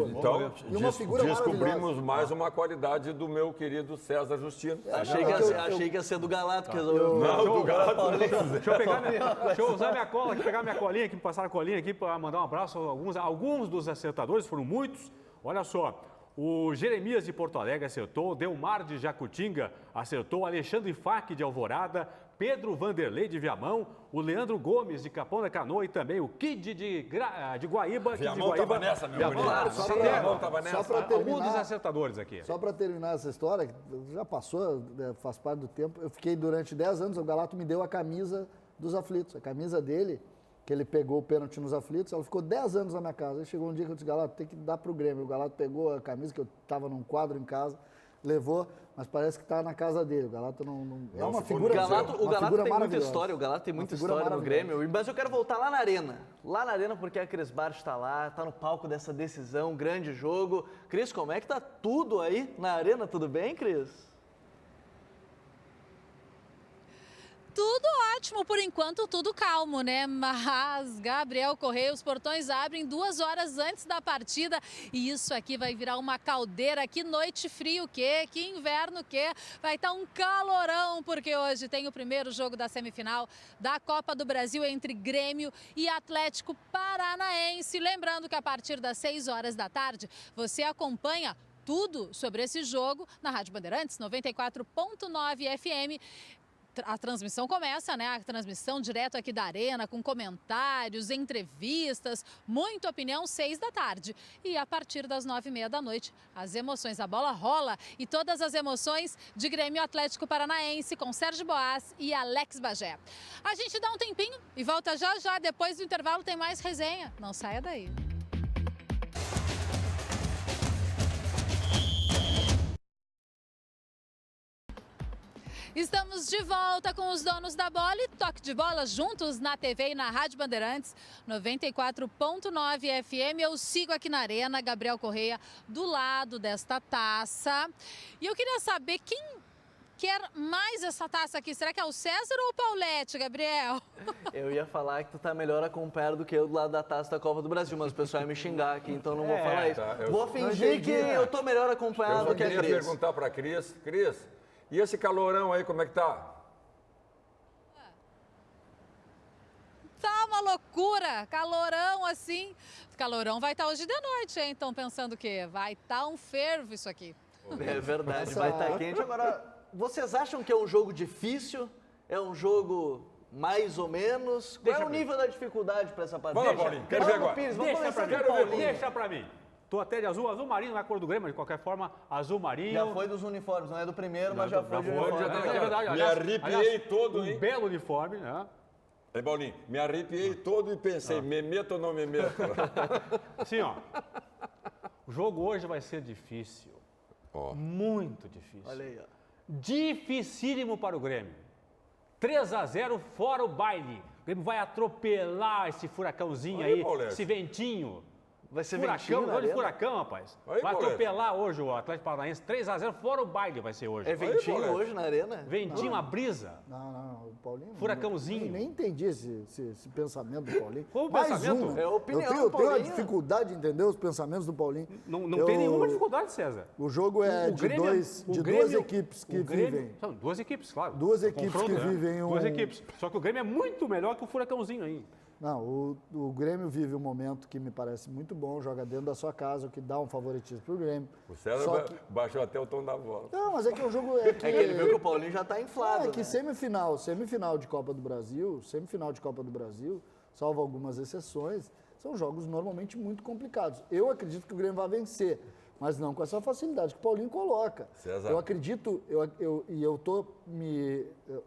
Então, e uma figura descobrimos mais uma qualidade do meu querido César Justino. Achei que ia ser do Galato que resolveu. Não, do Galato não. Deixa eu usar minha cola aqui, pegar minha colinha aqui, passar a colinha aqui para mandar um abraço a alguns dos acertadores, foram muitos. Olha só, o Jeremias de Porto Alegre acertou, Delmar de Jacutinga acertou, Alexandre Fac de Alvorada, Pedro Vanderlei de Viamão, o Leandro Gomes de Capão da Canoa e também o Kid de Guaíba. Viamão estava nessa, meu Viamão estava nessa. Só para terminar, alguns dos acertadores aqui. Só para terminar essa história, já passou, faz parte do tempo, eu fiquei durante 10 anos, o Galato me deu a camisa dos Aflitos, a camisa dele, que ele pegou o pênalti nos Aflitos, ela ficou 10 anos na minha casa. Aí chegou um dia que eu disse: Galato, tem que dar pro Grêmio. O Galato pegou a camisa, que eu estava num quadro em casa, levou, mas parece que está na casa dele. O Galato não é uma figura... O Galato tem muita história, o Galato tem muita história no Grêmio. Mas eu quero voltar lá na Arena. Lá na Arena porque a Cris Bart está lá, está no palco dessa decisão, grande jogo. Cris, como é que tá tudo aí na Arena? Tudo bem, Cris? Tudo ótimo, por enquanto tudo calmo, né? Mas, Gabriel Correia, os portões abrem 2 horas antes da partida e isso aqui vai virar uma caldeira. Que noite frio o quê? Que inverno o quê? Vai estar um calorão, porque hoje tem o primeiro jogo da semifinal da Copa do Brasil entre Grêmio e Atlético Paranaense. Lembrando que a partir das 6 horas da tarde você acompanha tudo sobre esse jogo na Rádio Bandeirantes 94.9 FM. A transmissão começa, né? A transmissão direto aqui da Arena, com comentários, entrevistas, muita opinião, 6 da tarde. E a partir das 9h30 da noite, as emoções, a bola rola e todas as emoções de Grêmio Atlético Paranaense com Sérgio Boas e Alex Bagé. A gente dá um tempinho e volta já já, depois do intervalo tem mais resenha. Não saia daí. Estamos de volta com os donos da bola e toque de bola juntos na TV e na Rádio Bandeirantes 94.9 FM. Eu sigo aqui na Arena, Gabriel Correia, do lado desta taça. E eu queria saber quem quer mais essa taça aqui. Será que é o César ou o Paulete, Gabriel? Eu ia falar que tu tá melhor acompanhado do que eu do lado da taça da Copa do Brasil, mas o pessoal ia me xingar aqui, então não vou falar isso. Vou fingir que eu tô melhor acompanhado do que a Cris. Eu queria perguntar para a Cris. Cris, e esse calorão aí, como é que tá? Tá uma loucura, calorão assim. Calorão vai estar hoje de noite, hein? Estão pensando o quê? Vai estar um fervo isso aqui. É verdade, vai estar quente. Agora, vocês acham que é um jogo difícil? É um jogo mais ou menos? Qual é o nível da dificuldade para essa partida? Fala, Paulinho, quero ver agora. Pires, vamos começar com o Paulinho. Deixa pra mim. Tô até de azul marinho, não é a cor do Grêmio, mas de qualquer forma, azul marinho. Já foi dos uniformes, não é do primeiro, mas já foi de uniforme. É verdade. Me arrepiei todo, hein? Um belo uniforme, né? Paulinho, me arrepiei todo e pensei, me meto ou não me meto? Assim, ó, o jogo hoje vai ser difícil. Muito difícil. Olha aí, ó. Dificílimo para o Grêmio. 3-0 fora o baile. O Grêmio vai atropelar esse furacãozinho aí, esse ventinho. Vai ser furacão, ventinho, olha o furacão, rapaz. Aí, vai atropelar hoje o Atlético Paranaense. 3-0 fora o baile vai ser hoje. É ventinho aí, hoje na arena? Ventinho, uma brisa. Não, o Paulinho... Furacãozinho. Nem entendi esse pensamento do Paulinho. Qual o Mais pensamento? um, né? É a opinião eu do Paulinho. tenho uma dificuldade de entender os pensamentos do Paulinho. Não tem nenhuma dificuldade, César. O jogo é de duas equipes que vivem. São duas equipes, claro. Duas equipes que vivem Duas equipes. Só que o Grêmio é muito melhor que o furacãozinho aí. Não, o Grêmio vive um momento que me parece muito bom, joga dentro da sua casa, o que dá um favoritismo pro Grêmio. O César baixou até o tom da bola. Não, mas é que o jogo É que ele viu que o Paulinho já tá inflado, que semifinal de Copa do Brasil, salvo algumas exceções, são jogos normalmente muito complicados. Eu acredito que o Grêmio vai vencer, mas não com essa facilidade que o Paulinho coloca. César. Eu acredito,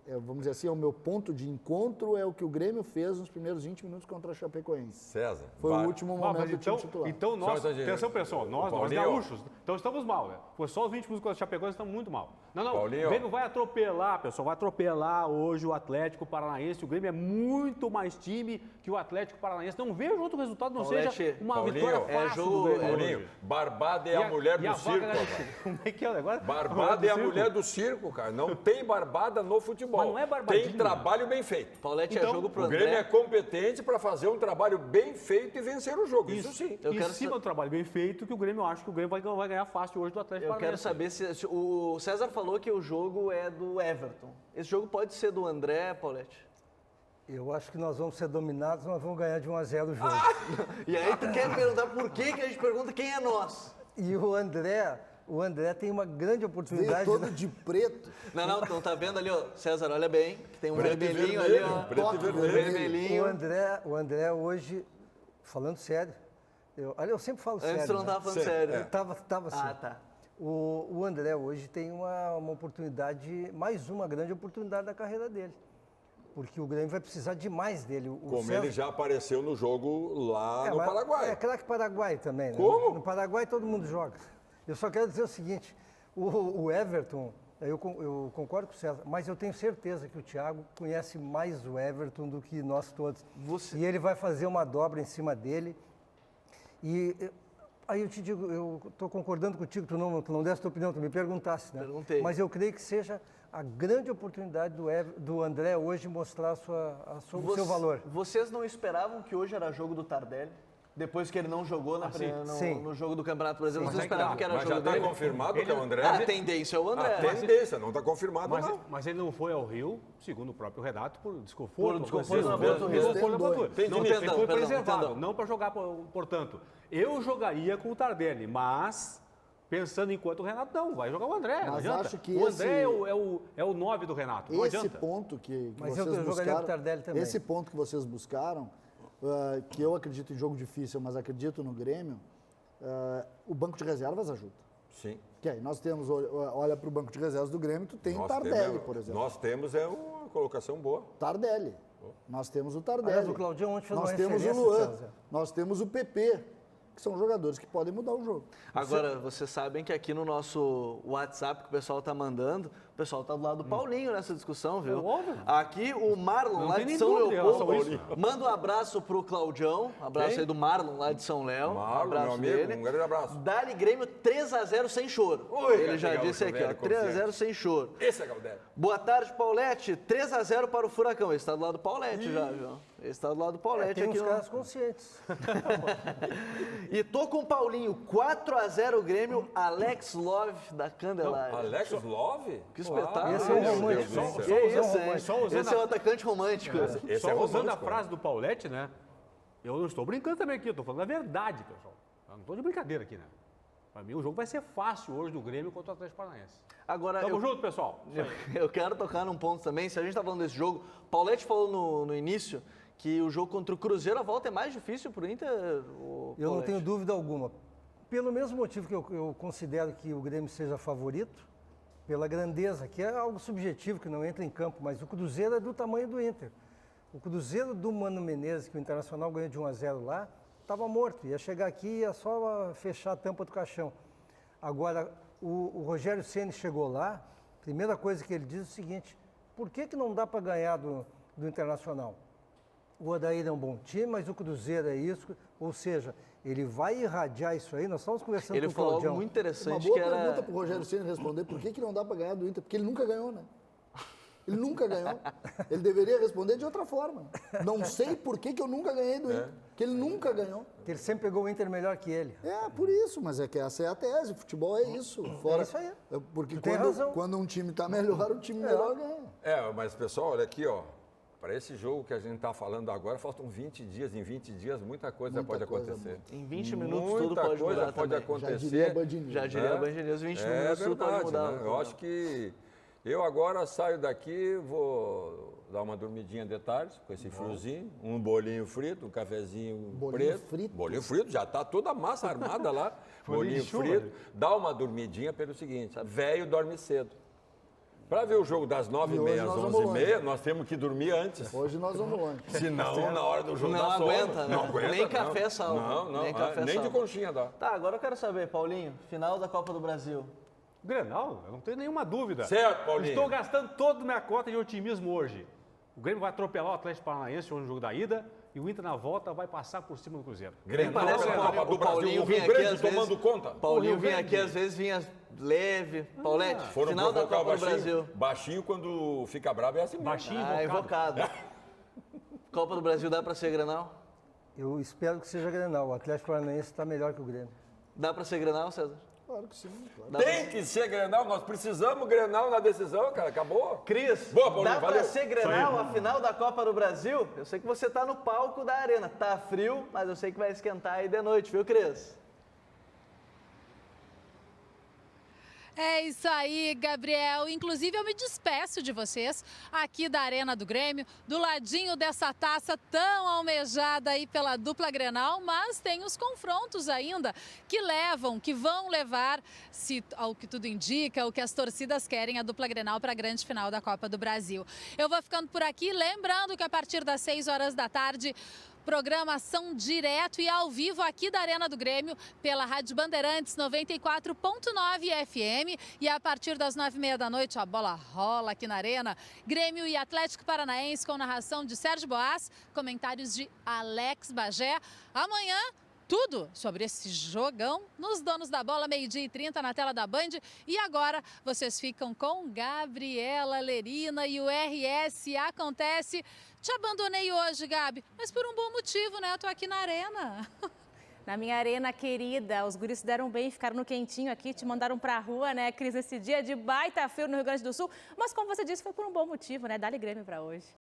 vamos dizer assim, o meu ponto de encontro é o que o Grêmio fez nos primeiros 20 minutos contra a Chapecoense. César. Foi o último momento do time titular. Então nós, atenção pessoal, nós gaúchos, então estamos mal, né? Foi só os 20 minutos contra a Chapecoense, estamos muito mal. Não, Paulinho. O Grêmio vai atropelar, pessoal, vai atropelar hoje o Atlético Paranaense. O Grêmio é muito mais time que o Atlético Paranaense. Não vejo outro resultado, não seja uma vitória fácil do Grêmio. Paulinho, Barbada é a mulher do circo, rapaz. Como é que é o negócio? Barbada é a mulher do circo, cara. Não tem barbada no futebol. Mas não é barbadinha. Tem trabalho bem feito. Paulete é jogo pro O André. Grêmio é competente para fazer um trabalho bem feito e vencer o jogo. Isso sim. Em cima do trabalho bem feito, que o Grêmio acha que o Grêmio vai ganhar fácil hoje do Atlético Paranaense. Eu quero saber se o César falou que o jogo é do Everton. Esse jogo pode ser do André, Paulete? Eu acho que nós vamos ser dominados, nós vamos ganhar de 1-0 o jogo. E aí tu quer perguntar por que a gente pergunta quem é nós? E o André tem uma grande oportunidade. Veio todo de preto. Não tá vendo ali, ó, César, olha bem, que tem um vermelhinho ali, ó. Preto e vermelho. O André hoje, falando sério, eu sempre falo sério. Antes tu não estava falando sério. Eu tava assim. Ah, tá. O André hoje tem uma oportunidade, mais uma grande oportunidade da carreira dele. Porque o Grêmio vai precisar demais dele. Ele já apareceu no jogo lá no Paraguai. É craque Paraguai também, né? Como? No Paraguai todo mundo joga. Eu só quero dizer o seguinte, o Everton, eu concordo com o César, mas eu tenho certeza que o Thiago conhece mais o Everton do que nós todos. E ele vai fazer uma dobra em cima dele. E aí eu te digo, eu estou concordando contigo, tu não desse a tua opinião, tu me perguntasse, né? Perguntei. Mas eu creio que seja a grande oportunidade do André hoje mostrar o seu valor. Vocês não esperavam que hoje era jogo do Tardelli? Depois que ele não jogou no jogo do Campeonato Brasileiro, vocês esperavam que era jogo dele? Mas já está confirmado que é o André? A tendência é o André. A tendência, não está confirmado não. Mas ele não foi ao Rio, segundo o próprio Renato, por desconforto. Por desconforto na volta do Rio. Ele foi preservado, não para jogar, portanto. Eu jogaria com o Tardelli, mas... Pensando enquanto o Renato não, vai jogar o André, não adianta. Acho que o André é o 9 do Renato, não adianta. Esse ponto que mas vocês eu jogaria com o Tardelli também. Esse ponto que vocês buscaram, que eu acredito em jogo difícil, mas acredito no Grêmio, o banco de reservas ajuda. Sim. Que aí nós temos, olha para o banco de reservas do Grêmio, tu tem o Tardelli, por exemplo. Nós temos uma colocação boa. Tardelli. Nós temos o Tardelli. Aliás, o Claudião ontem fez nós uma temos o referência, Luan, César. nós temos o PP, que são jogadores que podem mudar o jogo. Agora, vocês sabem que aqui no nosso WhatsApp que o pessoal tá mandando, o pessoal tá do lado do Paulinho nessa discussão, viu? Aqui o Marlon, lá de São Leopoldo, manda um abraço pro Claudião, abraço aí do Marlon, lá de São Léo, Marlon, meu amigo, um grande abraço. Dá-lhe Grêmio 3-0 sem choro. Ele já disse aqui, ó, 3-0 sem choro. Esse é Galdério. Boa tarde, Paulete, 3-0 para o Furacão. Ele está do lado do Paulete já, viu? Ele está do lado do Paulete tem aqui. uns caras conscientes. E tô com o Paulinho, 4-0 Grêmio, Alex Love da Candelária. Alex Love? Quis espetáculo. Esse é um romântico. Esse é o atacante romântico. Só usando a frase do Paulete, né? Eu não estou brincando também aqui, eu estou falando a verdade, pessoal. Eu não estou de brincadeira aqui, né? Para mim, o jogo vai ser fácil hoje do Grêmio contra o Atlético Paranaense. Agora, Tamo junto, pessoal. Eu quero tocar num ponto também. Se a gente está falando desse jogo, Paulete falou no início que o jogo contra o Cruzeiro, a volta é mais difícil para o Inter. Eu não tenho dúvida alguma. Pelo mesmo motivo que eu considero que o Grêmio seja favorito, pela grandeza, que é algo subjetivo, que não entra em campo, mas o Cruzeiro é do tamanho do Inter. O Cruzeiro do Mano Menezes, que o Internacional ganhou de 1-0 lá, estava morto. Ia chegar aqui e ia só fechar a tampa do caixão. Agora, o Rogério Ceni chegou lá, a primeira coisa que ele diz é o seguinte: por que não dá para ganhar do Internacional? O Odair é um bom time, mas o Cruzeiro é isso. Ou seja, ele vai irradiar isso aí. Nós estamos conversando com o Claudião. Ele falou algo muito interessante. Uma boa pergunta para o Rogério Ceni responder: por que não dá para ganhar do Inter? Porque ele nunca ganhou, né? Ele nunca ganhou. Ele deveria responder de outra forma. Não sei por que eu nunca ganhei do Inter. Porque ele nunca ganhou. Porque ele sempre pegou o Inter melhor que ele. É, por isso. Mas é que essa é a tese. O futebol é isso. Fora, é isso aí. Porque quando um time está melhor, o time melhor ganha. Mas pessoal, olha aqui, ó. Para esse jogo que a gente está falando agora, faltam 20 dias. Em 20 dias, muita coisa pode acontecer. Em 20 minutos tudo pode mudar. Muita coisa pode acontecer. Já diria a Band News, 20 minutos tudo pode mudar. Né? Eu acho que eu agora saio daqui, vou dar uma dormidinha de tarde, com esse friozinho, um bolinho frito, um cafezinho preto. Bolinho frito, já está toda a massa armada lá. Bolinho frito. Dá uma dormidinha pelo seguinte: velho dorme cedo. Para ver o jogo das 9h30 às 11h30, nós temos que dormir antes. Hoje nós vamos longe. Senão, na hora do jogo não aguenta, né? Não aguenta, nem café salva. Nem de conchinha dá. Tá, agora eu quero saber, Paulinho, final da Copa do Brasil. Grenal, eu não tenho nenhuma dúvida. Certo, Paulinho. Estou gastando toda a minha cota de otimismo hoje. O Grêmio vai atropelar o Atlético Paranaense hoje no jogo da ida e o Inter na volta vai passar por cima do Cruzeiro. Grêmio parece o Paulinho vinha aqui às vezes tomando conta. Paulinho vinha aqui às vezes vinha leve. Paulete, final da Copa do Brasil. Baixinho quando fica bravo é assim mesmo. Baixinho invocado. Copa do Brasil dá para ser Grenal? Eu espero que seja Grenal. O Atlético Paranaense está melhor que o Grêmio. Dá para ser Grenal, César? Claro que sim. Claro. Tem que ser Grenal, nós precisamos Grenal na decisão, cara, acabou. Cris, dá para ser Grenal a final da Copa do Brasil? Eu sei que você tá no palco da arena, tá frio, mas eu sei que vai esquentar aí de noite, viu, Cris? É isso aí, Gabriel. Inclusive, eu me despeço de vocês aqui da Arena do Grêmio, do ladinho dessa taça tão almejada aí pela dupla Grenal, mas tem os confrontos ainda que vão levar, se ao que tudo indica, o que as torcidas querem, a dupla Grenal para a grande final da Copa do Brasil. Eu vou ficando por aqui, lembrando que a partir das 6 horas da tarde, programação direto e ao vivo aqui da Arena do Grêmio pela Rádio Bandeirantes 94.9 FM e a partir das 9h30 da noite a bola rola aqui na Arena. Grêmio e Atlético Paranaense com narração de Sérgio Boas, comentários de Alex Bagé. Amanhã tudo sobre esse jogão nos Donos da Bola, 12h30 na tela da Band. E agora vocês ficam com Gabriela Lerina e o RS Acontece. Te abandonei hoje, Gabi, mas por um bom motivo, né? Eu tô aqui na Arena. Na minha arena querida, os guris se deram bem, ficaram no quentinho aqui, te mandaram pra rua, né, Cris, esse dia de baita frio no Rio Grande do Sul. Mas como você disse, foi por um bom motivo, né? Dá-lhe Grêmio pra hoje.